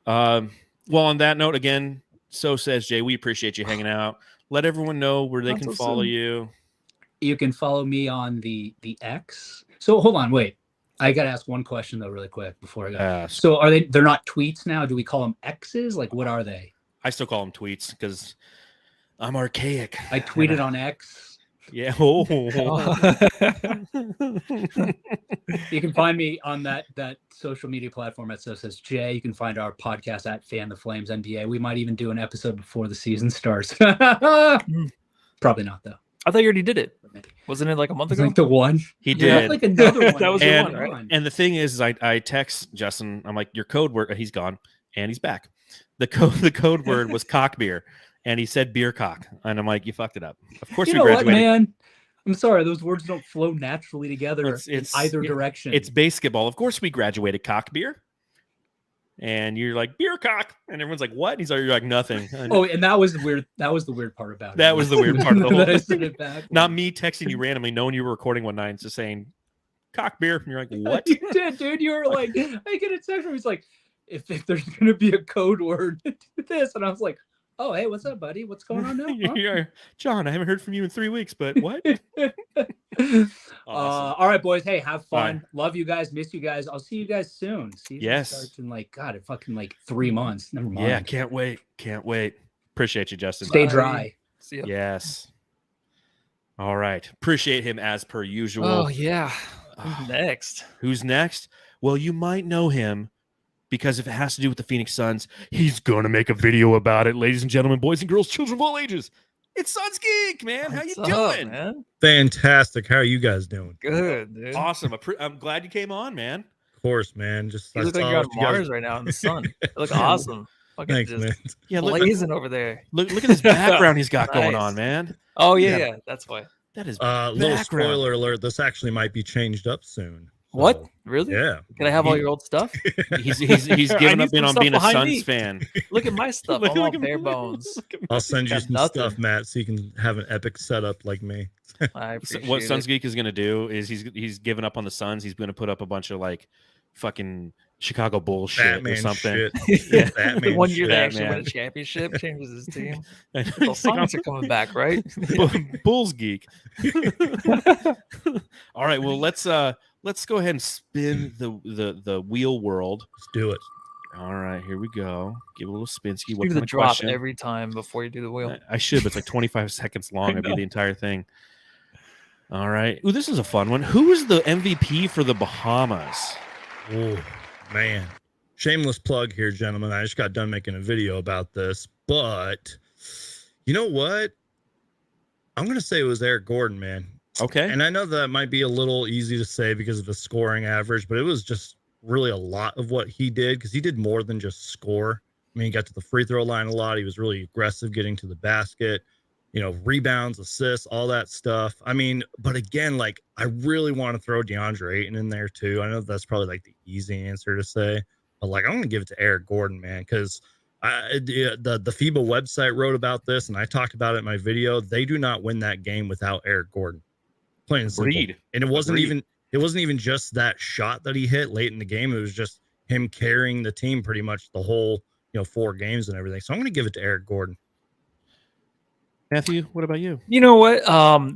Well, on that note, again, so says Jay, we appreciate you hanging out. Let everyone know where they Not can so follow soon. you. You can follow me on the X. So hold on, wait. I got to ask one question though, really quick before I go. Ask. So they're not tweets now? Do we call them X's? Like, what are they? I still call them tweets because I'm archaic. I tweeted on X. Yeah. Oh. You can find me on that social media platform that says Jay. You can find our podcast at Fan the Flames NBA. We might even do an episode before the season starts. Probably not though. I thought you already did it. Wasn't it like a month It's ago? like the one. He Yeah, did. like another one. That was the and, one, right? and the thing is I text Justin. I'm like, your code word. He's gone and he's back. The code word was cock beer, and he said beer cock, and I'm like, you fucked it up. Of course, You we know what, graduated. man? I'm sorry, those words don't flow naturally together in either direction. It's basketball. Of course, we graduated cock beer, and you're like beer cock, and everyone's like, what? And you're like nothing. Oh, and that was the weird. That was the weird part about it. That was the weird part of the whole That I thing. said it back. Not me texting you randomly, knowing you were recording one night, and just saying cock beer, and you're like, what? You did, dude. You were like, I get a text from. He's like, if there's gonna be a code word, do this, and I was like, oh, hey, what's up, buddy? What's going on now? Huh? You're, John, I haven't heard from you in 3 weeks, but what? Awesome. All right, boys. Hey, have All fun. right. Love you guys. Miss you guys. I'll see you guys soon. Season Yes. starts in like God, it fucking like 3 months. Never mind. Yeah, can't wait. Can't wait. Appreciate you, Justin. Stay Bye. dry. See ya. Yes. All right. Appreciate him as per usual. Oh yeah. Who's next? Who's next? Well, you might know him because if it has to do with the Phoenix Suns, he's going to make a video about it. Ladies and gentlemen, boys and girls, children of all ages. It's Suns Geek, man. How you What's up, doing? man? Fantastic. How are you guys doing? Good, dude. Awesome. I'm glad you came on, man. Of course, man. Just You I look like saw you're on what you guys- Mars right now in the sun. You look awesome. Fucking Thanks, just man. Yeah, look blazing over there. at this background he's got going Nice. on, man. Oh yeah, Yeah. yeah. That's why. That is Little background. spoiler alert. This actually might be changed up soon. What? So, Really? yeah. Can I have all your old stuff? He's I given need up in some on stuff being a behind Suns me. fan. Look at my stuff. Look I'm all at bare me. bones. I'll send you Got some nothing. stuff, Matt, so you can have an epic setup like me. I appreciate What Suns it. Geek is going to do is he's given up on the Suns. He's going to put up a bunch of like fucking Chicago bullshit Batman or something. shit. Yeah. Batman One year shit. they actually win a Batman. championship, changes his team. And The he's like, Sonics are coming back, right? Bulls Geek. All right, well let's go ahead and spin the wheel world. Let's do it. All right, here we go. Give a little spinsky. What Do kind the of drop question? every time before you do the wheel. I should, but it's like 25 seconds long. It'd be the entire thing. All right. Ooh, this is a fun one. Who is the MVP for the Bahamas? Oh, man. Shameless plug here, gentlemen. I just got done making a video about this, but you know what? I'm going to say it was Eric Gordon, man. Okay. And I know that might be a little easy to say because of the scoring average, but it was just really a lot of what he did because he did more than just score. I mean, he got to the free throw line a lot. He was really aggressive getting to the basket, rebounds, assists, all that stuff. I mean, but again, like I really want to throw DeAndre Ayton in there too. I know that's probably like the easy answer to say, but like I'm going to give it to Eric Gordon, man, because the FIBA website wrote about this and I talked about it in my video. They do not win that game without Eric Gordon. Plain and simple. Agreed. And it wasn't Agreed. even just that shot that he hit late in the game. It was just him carrying the team pretty much the whole, 4 games and everything. So I'm going to give it to Eric Gordon. Matthew, what about you? You know what?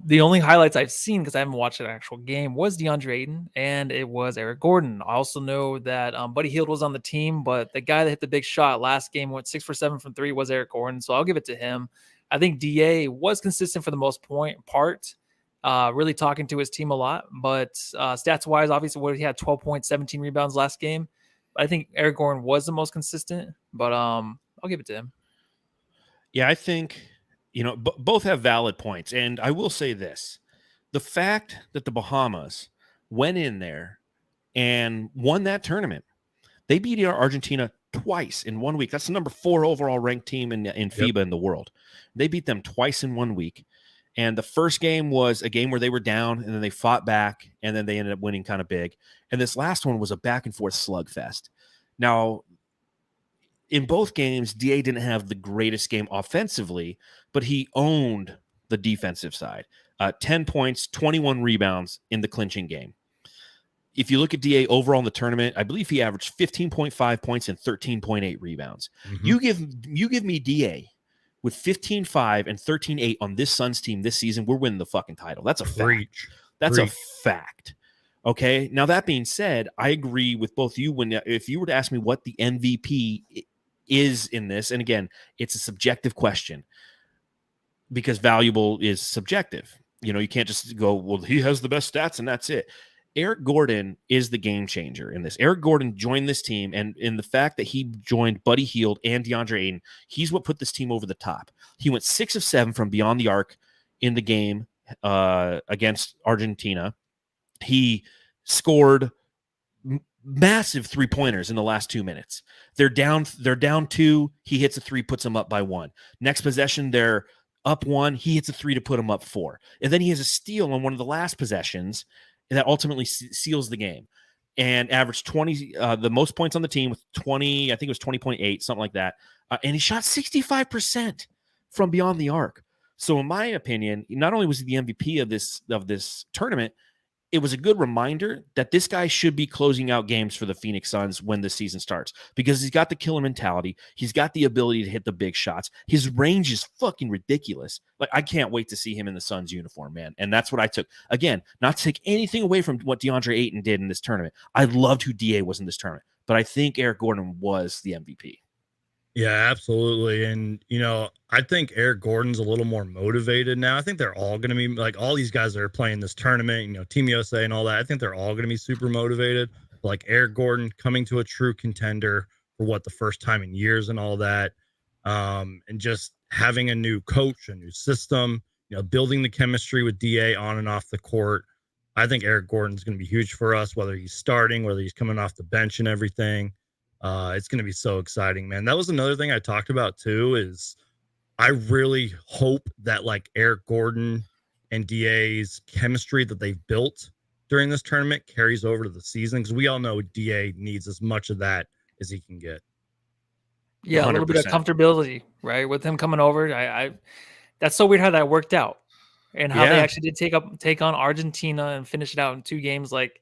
The only highlights I've seen, because I haven't watched an actual game, was DeAndre Ayton, and it was Eric Gordon. I also know that Buddy Hield was on the team, but the guy that hit the big shot last game, went 6 for 7 from 3, was Eric Gordon. So I'll give it to him. I think DA was consistent for the most part, really talking to his team a lot. But stats-wise, obviously, he had 12 points, 17 rebounds last game. I think Eric Gordon was the most consistent, but I'll give it to him. Yeah, I think both have valid points. And I will say this, the fact that the Bahamas went in there and won that tournament, they beat Argentina twice in 1 week. That's the number 4 overall ranked team in FIBA in the world. They beat them twice in 1 week. And the first game was a game where they were down, and then they fought back, and then they ended up winning kind of big. And this last one was a back and forth slugfest. Now, in both games, DA didn't have the greatest game offensively, but he owned the defensive side. 10 points, 21 rebounds in the clinching game. If you look at DA overall in the tournament, I believe he averaged 15.5 points and 13.8 rebounds. Mhm. You give me DA with 15.5 and 13.8 on this Suns team this season, we're winning the fucking title. That's a fact. That's a fact. Okay. Now, that being said, I agree with both you if you were to ask me what the MVP is in this, and again, it's a subjective question because valuable is subjective. You can't just go, well, he has the best stats and that's it. Eric Gordon is the game changer in this. Eric Gordon joined this team, and in the fact that he joined Buddy Hield and DeAndre Ayton, he's what put this team over the top. He went 6 of 7 from beyond the arc in the game against Argentina. He scored massive 3-pointers in the last 2 minutes. They're down 2. He hits a 3, puts them up by 1. Next possession, they're up 1. He hits a 3 to put them up 4. And then he has a steal on one of the last possessions that ultimately seals the game, and averaged 20, the most points on the team with 20, I think it was 20.8, something like that. And he shot 65% from beyond the arc. So in my opinion, not only was he the MVP of this tournament, it was a good reminder that this guy should be closing out games for the Phoenix Suns when the season starts, because he's got the killer mentality. He's got the ability to hit the big shots. His range is fucking ridiculous. Like, I can't wait to see him in the Suns uniform, man. And that's what I took. Again, not to take anything away from what DeAndre Ayton did in this tournament. I loved who DA was in this tournament, but I think Eric Gordon was the MVP. Yeah, absolutely. And, I think Eric Gordon's a little more motivated now. I think they're all going to be like all these guys that are playing this tournament, Team USA and all that. I think they're all going to be super motivated. Like Eric Gordon coming to a true contender for the first time in years and all that. And just having a new coach, a new system, building the chemistry with DA on and off the court. I think Eric Gordon's going to be huge for us, whether he's starting, whether he's coming off the bench and everything. It's going to be so exciting, man. That was another thing I talked about too, is I really hope that like Eric Gordon and DA's chemistry that they've built during this tournament carries over to the season, because we all know DA needs as much of that as he can get. Yeah, 100%. A little bit of comfortability, right? With him coming over. I that's so weird how that worked out, and how they actually did take on Argentina and finish it out in 2 games. Like,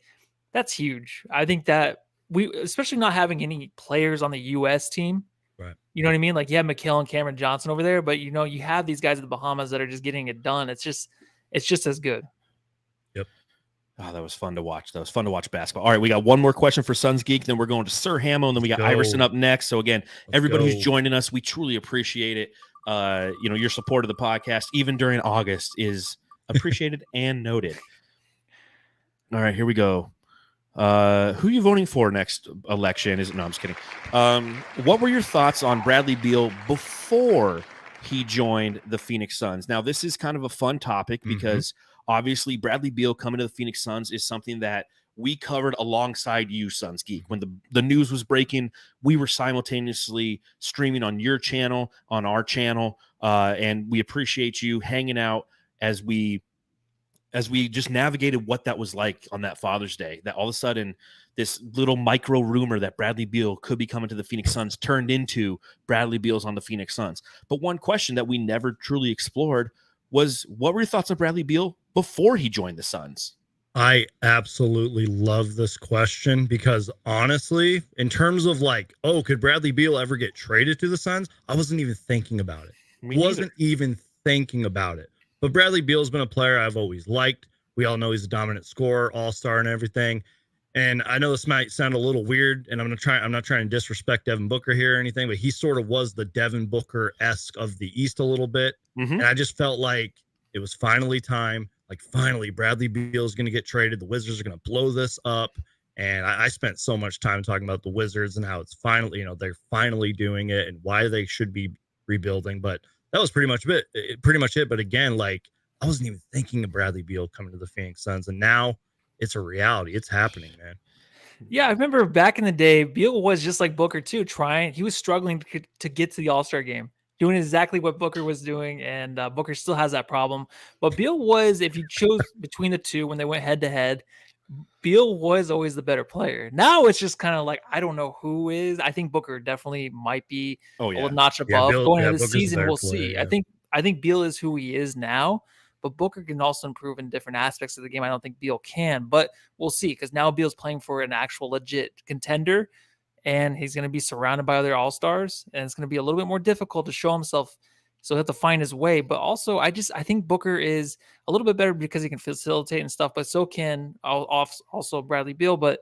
that's huge. I think that we, especially not having any players on the US team. Right. You know what I mean? Like, you have Mikal and Cameron Johnson over there, but you have these guys at the Bahamas that are just getting it done. It's just as good. Yep. Oh, that was fun to watch. That was fun to watch basketball. All right, we got one more question for Suns Geek, then we're going to Sir Hamo, and then we got Iverson up next. So again, everybody who's joining us, we truly appreciate it. Your support of the podcast, even during August, is appreciated and noted. All right, here we go. Who are you voting for next election? No, I'm just kidding. What were your thoughts on Bradley Beal before he joined the Phoenix Suns? Now, this is kind of a fun topic because obviously Bradley Beal coming to the Phoenix Suns is something that we covered alongside you, Suns Geek. When the news was breaking, we were simultaneously streaming on your channel, on our channel, and we appreciate you hanging out as we just navigated what that was like on that Father's Day, that all of a sudden this little micro rumor that Bradley Beal could be coming to the Phoenix Suns turned into Bradley Beal's on the Phoenix Suns. But one question that we never truly explored was, what were your thoughts on Bradley Beal before he joined the Suns? I absolutely love this question, because honestly, in terms of like, could Bradley Beal ever get traded to the Suns? I wasn't even thinking about it. Wasn't even thinking about it. But Bradley Beal's been a player I've always liked. We all know he's a dominant scorer, all-star and everything. And I know this might sound a little weird, and I'm not trying to disrespect Devin Booker here or anything, but he sort of was the Devin Booker-esque of the East a little bit. And I just felt like it was finally time. Like, finally, Bradley Beal's going to get traded. The Wizards are going to blow this up. And I spent so much time talking about the Wizards and how it's finally, they're finally doing it and why they should be rebuilding. But that was pretty much it. But again, like I wasn't even thinking of Bradley Beal coming to the Phoenix Suns, and now it's a reality. It's happening, man. Yeah, I remember back in the day, Beal was just like Booker too. He was struggling to get to the All-Star game, doing exactly what Booker was doing, and Booker still has that problem. But Beal was, if you chose between the two when they went head to head, Beal was always the better player. Now it's just kind of like I don't know who is. I think Booker definitely might be a little notch above. Going into the season, we'll see. Yeah. I think Beal is who he is now. But Booker can also improve in different aspects of the game. I don't think Beal can, but we'll see because now Beal's playing for an actual legit contender, and he's going to be surrounded by other all-stars, and it's going to be a little bit more difficult to show himself. So he'll have to find his way. But also, I think Booker is a little bit better because he can facilitate and stuff, but so can also Bradley Beal. But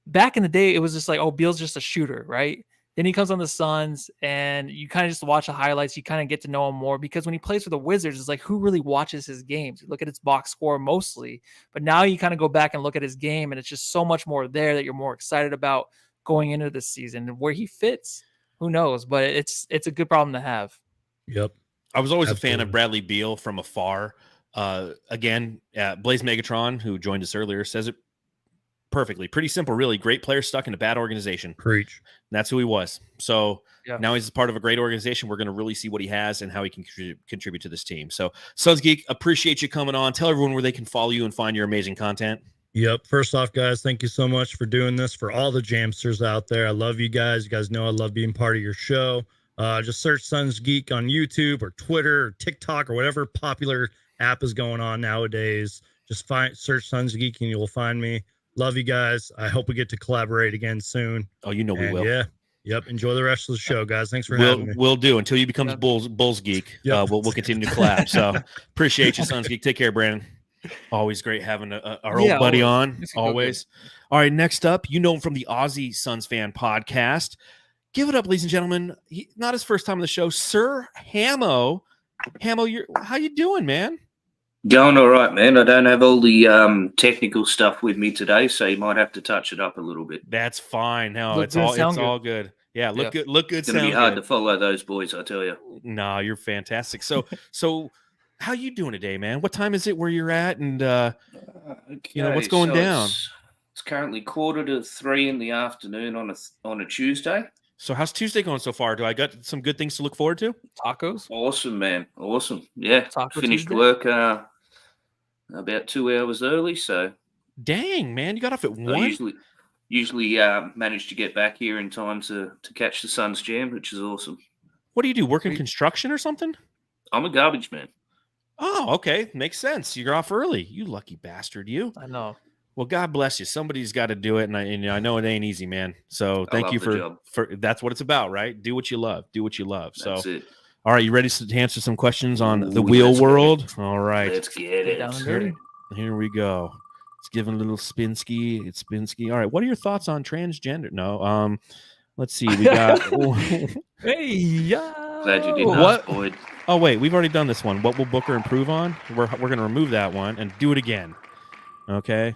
back in the day, it was just like, oh, Beal's just a shooter, right? Then he comes on the Suns, and you kind of just watch the highlights. You kind of get to know him more because when he plays for the Wizards, it's like who really watches his games? You look at his box score mostly, but now you kind of go back and look at his game, and it's just so much more there that you're more excited about going into this season. And where he fits, who knows? But it's a good problem to have. Yep. I was always a fan of Bradley Beal from afar. Again, Blaze Megatron, who joined us earlier, says it perfectly. Pretty simple, really. Great player stuck in a bad organization. Preach. And that's who he was. So now he's part of a great organization. We're going to really see what he has and how he can contribute to this team. So, Suns Geek, appreciate you coming on. Tell everyone where they can follow you and find your amazing content. Yep. First off, guys, thank you so much for doing this. For all the Jamsters out there, I love you guys. You guys know I love being part of your show. Just search Suns Geek on YouTube or Twitter or TikTok or whatever popular app is going on nowadays. Just search Suns Geek and you will find me. Love you guys. I hope we get to collaborate again soon. Oh, we will. Yeah. Yep. Enjoy the rest of the show, guys. Thanks for having me. We'll do until you become Bulls Geek. Yep. We'll continue to collab. So appreciate you, Suns Geek. Take care, Brandon. Always great having our old buddy on. Always. All right. Next up, you know him from the Aussie Suns Fan podcast. Give it up, ladies and gentlemen. Not his first time on the show, Sir Hamo. Hamo, how you doing, man? Going all right, man. I don't have all the technical stuff with me today, so you might have to touch it up a little bit. That's fine. No, it's all good. Yeah, look good. It's going to be hard to follow those boys, I tell you. No, you're fantastic. So how you doing today, man? What time is it where you're at, and what's going down? It's currently 2:45 in the afternoon on a Tuesday. So how's Tuesday going so far? Do I got some good things to look forward to? Tacos. Awesome, man. Awesome. Yeah. Finished Tuesday? Work about 2 hours early. So. Dang, man, you got off at 1? Usually manage to get back here in time to catch the Suns Jam, which is awesome. What do you do? Work in construction or something? I'm a garbage man. Oh, okay. Makes sense. You're off early. You lucky bastard, you. I know. Well, God bless you. Somebody's got to do it, and I know it ain't easy, man. So thank you for that's what it's about, right? Do what you love. Do what you love. That's it. All right, you ready to answer some questions on the wheel world? All right. Let's get it. Here we go. It's giving a little spin-ski. It's spin-ski. All right. What are your thoughts on transgender? No. Let's see. We got Hey, yeah. Glad you did not, Boyd. Oh, wait. We've already done this one. What will Booker improve on? We're going to remove that one and do it again. Okay.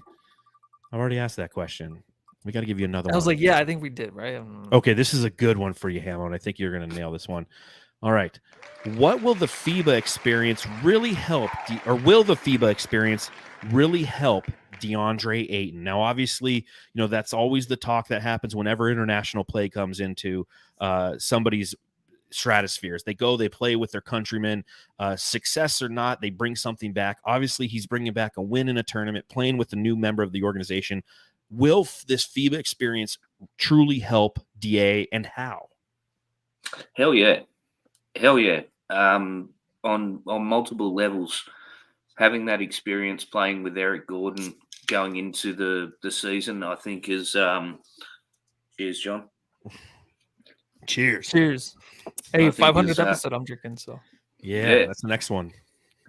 I've already asked that question. We got to give you another one. I was like, yeah, I think we did, right? Okay, this is a good one for you, Hamo, and I think you're going to nail this one. All right. What will the FIBA experience really help, will the FIBA experience really help DeAndre Ayton? Now, obviously, that's always the talk that happens whenever international play comes into somebody's stratospheres. They go, they play with their countrymen, success or not, they bring something back. Obviously, he's bringing back a win in a tournament, playing with a new member of the organization. Will this FIBA experience truly help DA, and how? Hell yeah. On multiple levels, having that experience playing with Eric Gordon going into the season, I think is John. Cheers. Hey, 500th episode I'm drinking, so. Yeah, that's the next one.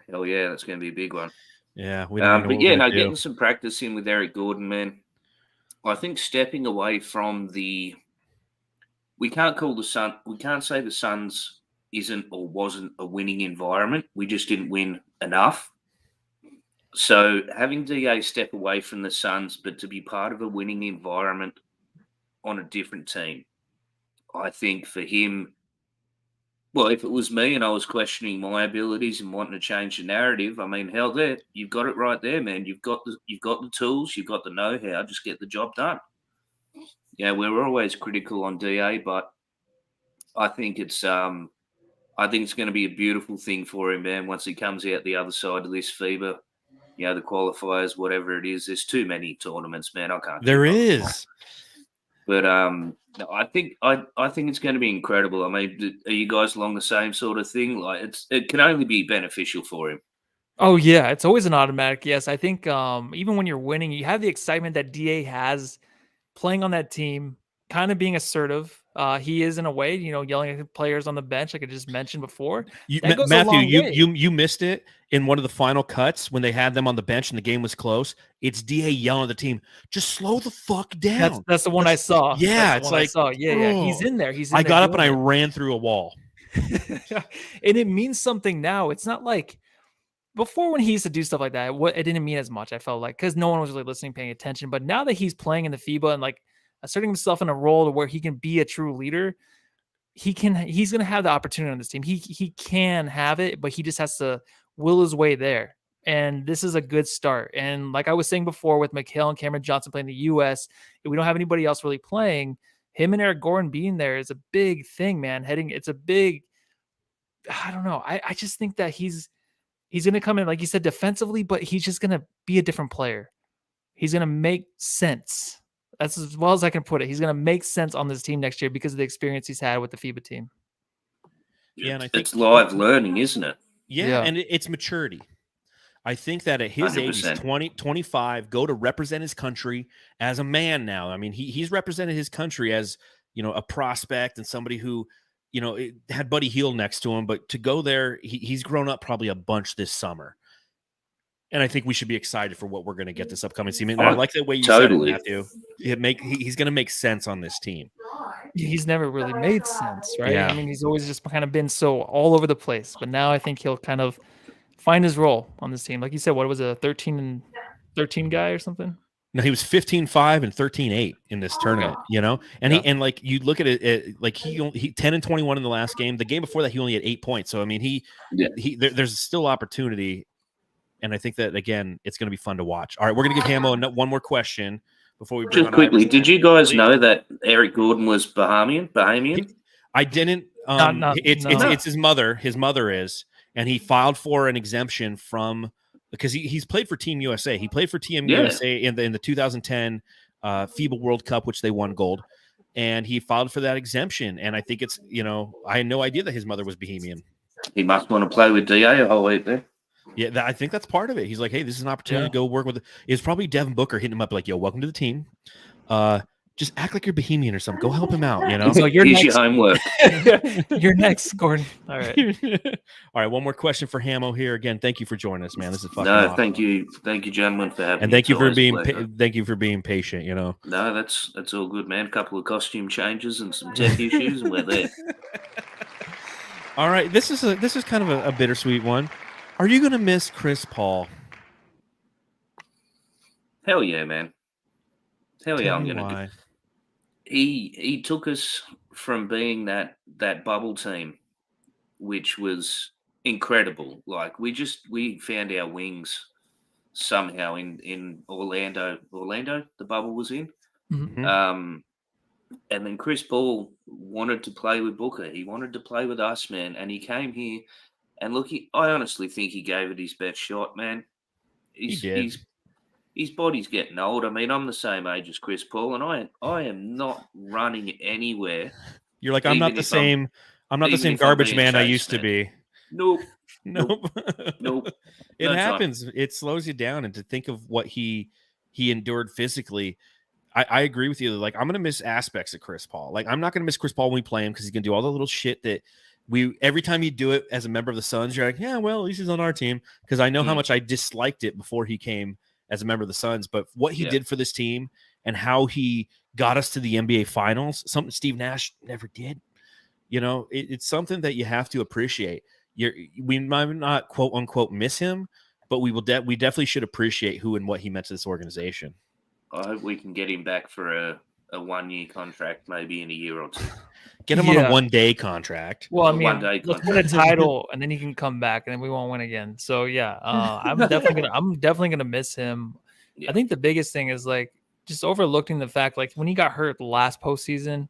Hell yeah, that's going to be a big one. Yeah. Getting some practice in with Eric Gordon, man. I think stepping away from we can't say the Suns isn't or wasn't a winning environment. We just didn't win enough. So having DA step away from the Suns, but to be part of a winning environment on a different team, I think for him Well, if it was me and I was questioning my abilities and wanting to change the narrative, I mean, hell, there, you've got it right there, man. You've got the tools, you've got the know-how. Just get the job done. Yeah, we're always critical on DA, but I think it's going to be a beautiful thing for him, man. Once he comes out the other side of this FIBA, the qualifiers, whatever it is. There's too many tournaments, man. I can't. There is. But no, I think it's going to be incredible. I mean, are you guys along the same sort of thing? Like, it can only be beneficial for him. Oh yeah, it's always an automatic yes. I think even when you're winning, you have the excitement that DA has playing on that team, kind of being assertive. He is in a way, yelling at players on the bench, like I just mentioned before. That goes a Matthew, long way. you missed it in one of the final cuts when they had them on the bench and the game was close. It's DA yelling at the team, just slow the fuck down. That's the one I saw. Yeah, That's it's the one I like, saw. Yeah, he's oh. in there. He's. I got up and I ran through a wall. And it means something now. It's not like before when he used to do stuff like that. It didn't mean as much. I felt like because no one was really listening, paying attention. But now that he's playing in the FIBA and like asserting himself in a role to where he can be a true leader, he's going to have the opportunity on this team. He can have it, but he just has to will his way there. And this is a good start. And like I was saying before with Mikhail and Cameron Johnson playing the U.S., if we don't have anybody else really playing, him and Eric Gordon being there is a big thing, man. It's a big, I don't know. I just think that he's going to come in, like you said, defensively, but he's just going to be a different player. He's going to make sense. That's as well as I can put it. He's going to make sense on this team next year because of the experience he's had with the FIBA team. Yeah, and I think it's live learning, isn't it? Yeah, and it's maturity. I think that at his 100%. Age, he's 20, 25, go to represent his country as a man now. I mean, he's represented his country as, a prospect and somebody who, had Buddy Hield next to him. But to go there, he's grown up probably a bunch this summer. And I think we should be excited for what we're going to get this upcoming season. And I like the way you said it, Matthew. He's going to make sense on this team. He's never really made sense, right? Yeah. I mean, he's always just kind of been so all over the place. But now I think he'll kind of find his role on this team. Like you said, what was a 13 guy or something? No, he was 15-5 and 13-8 in this tournament, And he like you look at it like he 10 and 21 in the last game. The game before that, he only had 8 points. So I mean, there's still opportunity. And I think that, again, it's going to be fun to watch. All right, we're going to give Hamo one more question before we bring just quickly. Did you guys know that Eric Gordon was Bahamian? I didn't. It's his mother. His mother is, and he filed for an exemption from because he's played for Team USA. He played for Team USA in the 2010 FIBA World Cup, which they won gold, and he filed for that exemption. And I think it's I had no idea that his mother was Bahamian. He must want to play with DA a whole week there. Yeah, I think that's part of it. He's like, hey, this is an opportunity to go work with. It's probably Devin Booker hitting him up like, yo, welcome to the team. Just act like you're Bahamian or something. Go help him out, So here's your homework. You're next, Gordon. All right. All right, one more question for Hamo here. Again, thank you for joining us, man. This is fucking awesome. Thank you, gentlemen, for having me. And thank you for being patient. No, that's all good, man. A couple of costume changes and some tech issues, and we're there. All right, this is kind of a bittersweet one. Are you going to miss Chris Paul? Hell yeah, man. Hell yeah, I'm going to why. He took us from being that bubble team, which was incredible. Like we found our wings somehow in Orlando. Orlando, the bubble was in. Mm-hmm. And then Chris Paul wanted to play with Booker. He wanted to play with us, man. And he came here. And look, I honestly think he gave it his best shot, man. He did. His body's getting old. I mean, I'm the same age as Chris Paul, and I am not running anywhere. You're like, I'm not the same garbage man I used to be. Nope. It happens. It slows you down, and to think of what he endured physically. I agree with you. Like, I'm going to miss aspects of Chris Paul. Like, I'm not going to miss Chris Paul when we play him because he's going to do all the little shit that every time you do it as a member of the Suns, you're like, yeah, well, at least he's on our team. Because I know how much I disliked it before he came as a member of the Suns. But what he did for this team and how he got us to the NBA Finals, something Steve Nash never did. It's something that you have to appreciate. We might not quote unquote miss him, but we definitely should appreciate who and what he meant to this organization. I hope we can get him back for a 1-year contract, maybe in a year or two. Get him on a Yeah. 1-day contract. Well, I A mean, one-day let's win a contract. title, and then he can come back, and then we won't win again. So yeah, I'm definitely gonna miss him. Yeah. I think the biggest thing is like just overlooking the fact like when he got hurt the last postseason,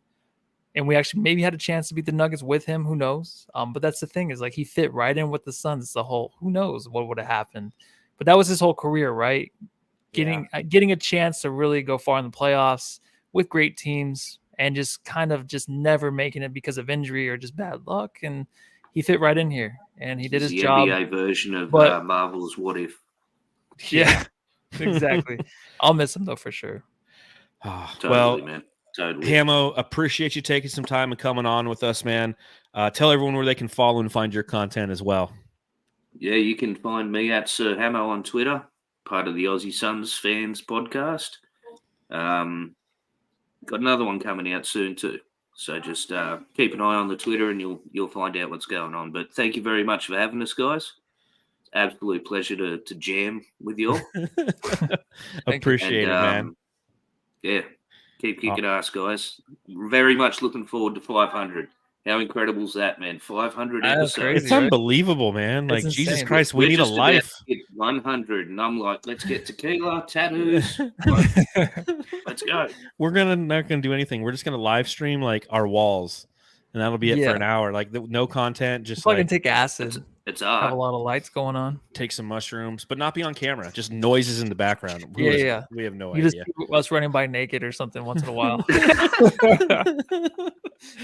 and we actually maybe had a chance to beat the Nuggets with him. Who knows? But that's the thing is like he fit right in with the Suns. It's the whole who knows what would have happened. But that was his whole career, right? Getting a chance to really go far in the playoffs with great teams and just kind of just never making it because of injury or just bad luck. And he fit right in here and he did his It's the job. NBA version of but- Marvel's What If. Yeah, exactly. I'll miss him though for sure. Totally, well, man. Totally. Hamo, appreciate you taking some time and coming on with us, man. Tell everyone where they can follow and find your content as well. Yeah, you can find me at Sir Hamo on Twitter, part of the Aussie Suns fans podcast. Got another one coming out soon too. So just keep an eye on the Twitter and you'll find out what's going on. But thank you very much for having us, guys. It's an absolute pleasure to jam with you all. Appreciate it, man. Yeah, keep kicking ass, guys. Very much looking forward to 500. How incredible is that, man? 500 episodes. crazy. It's unbelievable, man. That's Like, Jesus insane. Christ, we We're need a just about life. to hit 100, and I'm like, let's get tequila, tattoos. Let's go. We're not gonna do anything. We're just gonna live stream like our walls, and that'll be it for Yeah. an hour. Like no content, just If I can like take acid, It's have a art. lot of lights going on. take some mushrooms, but not be on camera. Just noises in the background. Who Yeah, is- yeah. We have no You just idea. see us running by naked or something once in a while.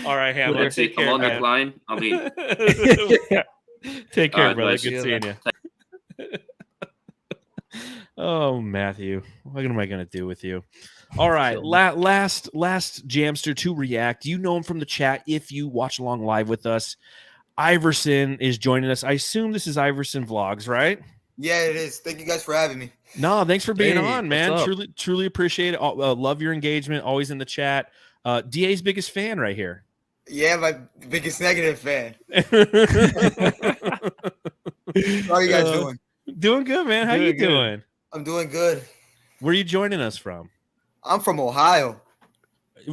All right, Hamo. That's Take it. I'm care, on the man. plane. I'm in. Take care, All right, brother. guys. Good seeing you. Oh, Matthew, what am I going to do with you? All right, last Jamster to react. You know him from the chat if you watch along live with us. Iverson is joining us. I assume this is Iverson Vlogs, right? Yeah, it is. Thank you guys for having me. No, thanks for being Hey, on, man. what's up? Truly appreciate it. Love your engagement. Always in the chat. DA's biggest fan right here. Yeah, my biggest negative fan. How are you guys doing? Doing good, man. How you Good, good. doing? I'm doing good. Where are you joining us from? I'm from Ohio.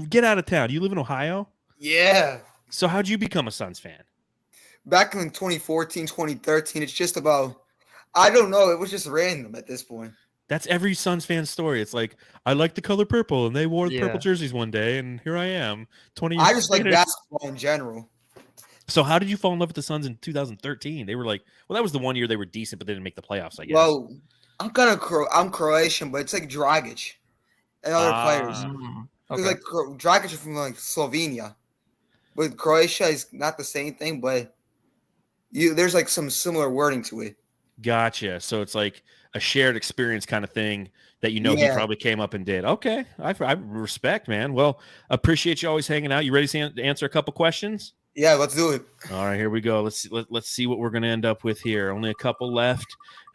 Get out of town. You live in Ohio? Yeah. So how'd you become a Suns fan? Back in 2014, 2013, it's just about, I don't know. It was just random at this point. That's every Suns fan story. It's like, I like the color purple, and they wore the Yeah. purple jerseys one day, and here I am, 20 years I just like later. basketball in general. So how did you fall in love with the Suns in 2013? They were like, well, that was the one year they were decent, but they didn't make the playoffs, I guess. Well, I'm Croatian, but it's like Dragic and other players. Mm, Because okay. like Dragic is from like Slovenia, but Croatia is not the same thing. But there's like some similar wording to it. Gotcha. So it's like a shared experience kind of thing that he Yeah. probably came up and did. Okay. I respect, man. Well, appreciate you always hanging out. You ready to answer a couple questions? Yeah, let's do it. All right, here we go. Let's see what we're going to end up with here. Only a couple left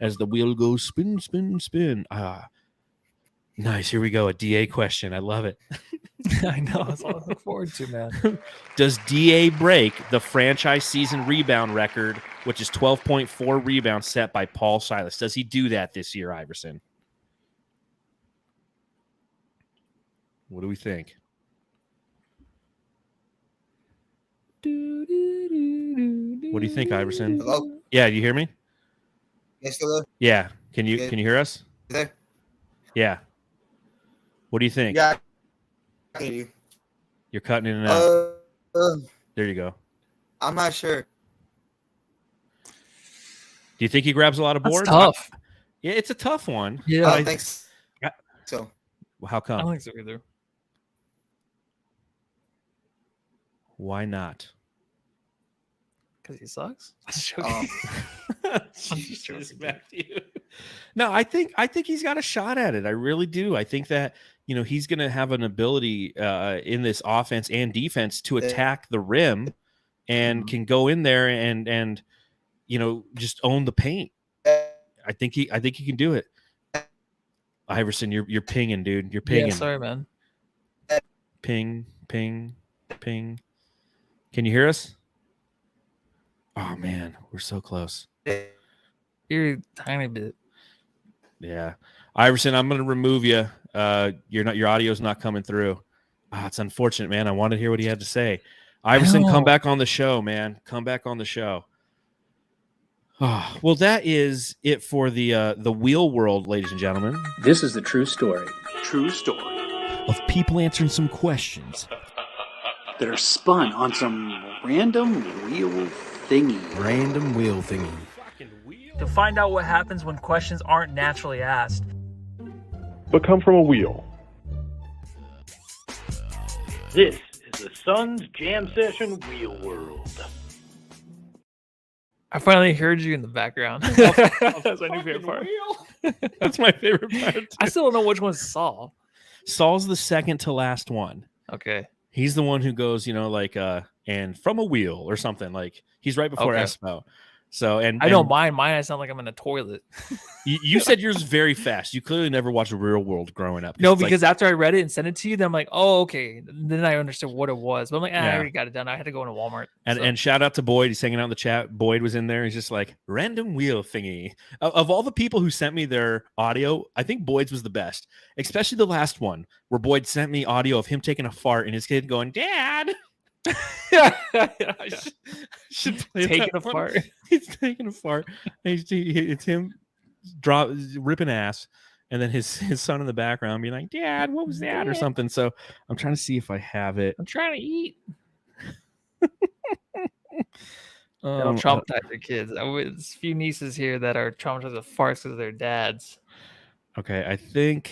as the wheel goes spin, spin, spin. Nice. Here we go. A DA question. I love it. I know. That's what I look forward to, man. Does DA break the franchise season rebound record, which is 12.4 rebounds set by Paul Silas? Does he do that this year, Iverson? What do we think? What do you think, Iverson? Hello? Yeah, do you hear me? You still there? Yeah. Can you Yeah. hear us? You there? Yeah. What do you think? Yeah. I can hear you. You're cutting in and out. Uh, There you go. I'm not sure. Do you think he grabs a lot of That's boards? tough. Yeah, it's a tough one. Yeah. Oh, thanks. Yeah. So How I come? don't think so either. Why not? Because he sucks. um, Jesus, Matthew. No, I think he's got a shot at it. I really do. I think that he's going to have an ability in this offense and defense to attack the rim, and can go in there and just own the paint. I think he can do it. Iverson, you're pinging, dude. You're pinging. Yeah, sorry, man. Ping, ping, ping. Can you hear us? Oh man, we're so close. You're a tiny bit. Yeah, Iverson, I'm going to remove you. Your audio's not coming through. It's unfortunate, man. I wanted to hear what he had to say. Iverson, come know. back on the show, man. Come back on the show. Well, that is it for the wheel world, ladies and gentlemen. This is the true story. True story. Of people answering some questions That are spun on some random wheel thingy. Random wheel thingy. To find out what happens when questions aren't naturally asked. But come from a wheel. This is the Suns Jam Session Wheel World. I finally heard you in the background. That's my new favorite part. That's my favorite part. I still don't know which one's Saul. Saul's the second to last one. Okay. He's the one who goes, like, and from a wheel or something. Like, he's right before Okay. Espo. So, and I don't mind. Mine, I sound like I'm in a toilet. You said yours very fast. You clearly never watched Real World growing up. No, it's because like, after I read it and sent it to you, then I'm like, oh, okay. Then I understood what it was. But I'm like, I already got it done. I had to go into Walmart. and shout out to Boyd. He's hanging out in the chat. Boyd was in there. He's just like, random wheel thingy. Of all the people who sent me their audio, I think Boyd's was the best, especially the last one where Boyd sent me audio of him taking a fart and his kid going, Dad. I should play Taking that a one. fart. He's taking a fart. It's him ripping ass, and then his son in the background being like, Dad, what was that? Or something. So I'm trying to see if I have it. I'm trying to eat. Don't traumatize your kids. There's a few nieces here that are traumatized with farts because of their dads. Okay, I think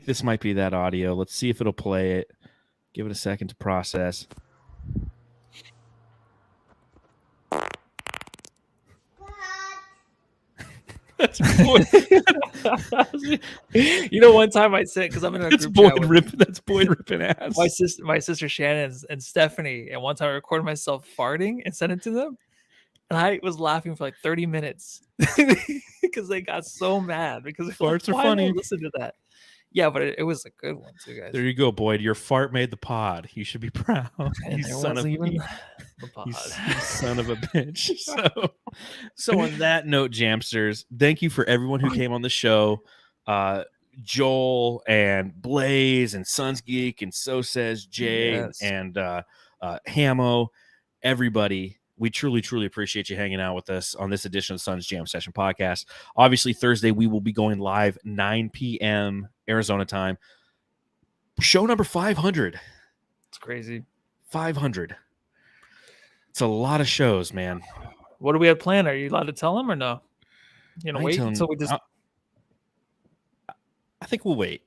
this might be that audio. Let's see if it'll play it. Give it a second to process. That's Boyd. One time I said, because I'm in a That's group Boyd chat with that's Boyd ripping ass. my sister Shannon and Stephanie, and one time I recorded myself farting and sent it to them, and I was laughing for like 30 minutes because they got so mad because Farts are why funny. don't I listen to that. Yeah, but it was a good one too, guys. There you go, Boyd. Your fart made the pod. You should be proud. And You there son of wasn't even you the pod. you son of a bitch. So on that note, Jamsters, thank you for everyone who came on the show. Joel and Blaze and Sons Geek and So Says Jay Yes. and Hamo, everybody. We truly, truly appreciate you hanging out with us on this edition of Suns Jam Session Podcast. Obviously, Thursday, we will be going live 9 p.m. Arizona time. Show number 500. It's crazy. 500. It's a lot of shows, man. What do we have planned? Are you allowed to tell them or no? You know, I wait tell 'em- until we just. I think we'll wait.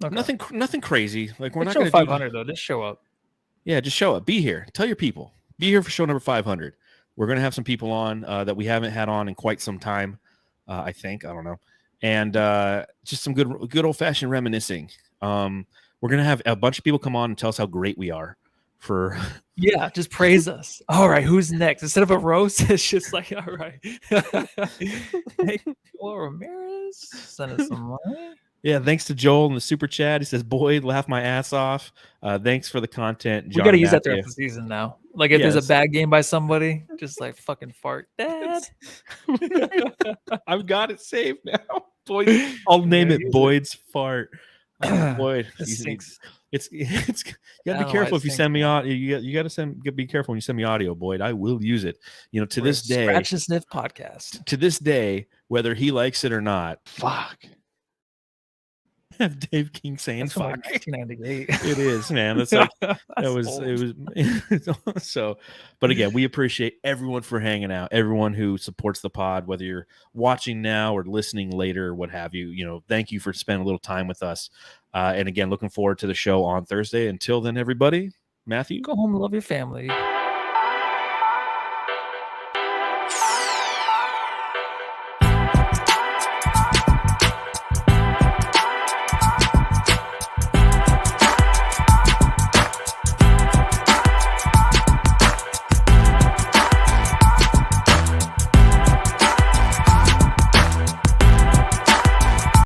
Okay. Nothing crazy. Like we're Let's not show going to 500 though. Just show up. Yeah, just show up. Be here. Tell your people. Be here for show number 500. We're going to have some people on that we haven't had on in quite some time. I think. I don't know. And just some good old fashioned reminiscing. We're going to have a bunch of people come on and tell us how great we are. For Yeah, just praise us. All right, who's next? Instead of a roast, it's just like, all right. Hey, Joel Ramirez, send us some money. Yeah, thanks to Joel in the super chat. He says, Boyd, laugh my ass off. Thanks for the content. We John got to use that Matthew. throughout the season now. Like if there's a bad game by somebody, just like fucking fart. Dad. I've got it saved now. Boyd, I'll name it Boyd's fart. Boyd, it's you gotta be careful if you send me audio. You gotta be careful when you send me audio, Boyd. I will use it. You know, to this day, Scratch and Sniff podcast. To this day, whether he likes it or not, fuck. Have Dave King saying That's from fuck. like 1998. It is, man. That's like That's it was so. But again, we appreciate everyone for hanging out, everyone who supports the pod, whether you're watching now or listening later or what have you. You know, thank you for spending a little time with us. And again, looking forward to the show on Thursday. Until then, everybody, Matthew, go home and love your family.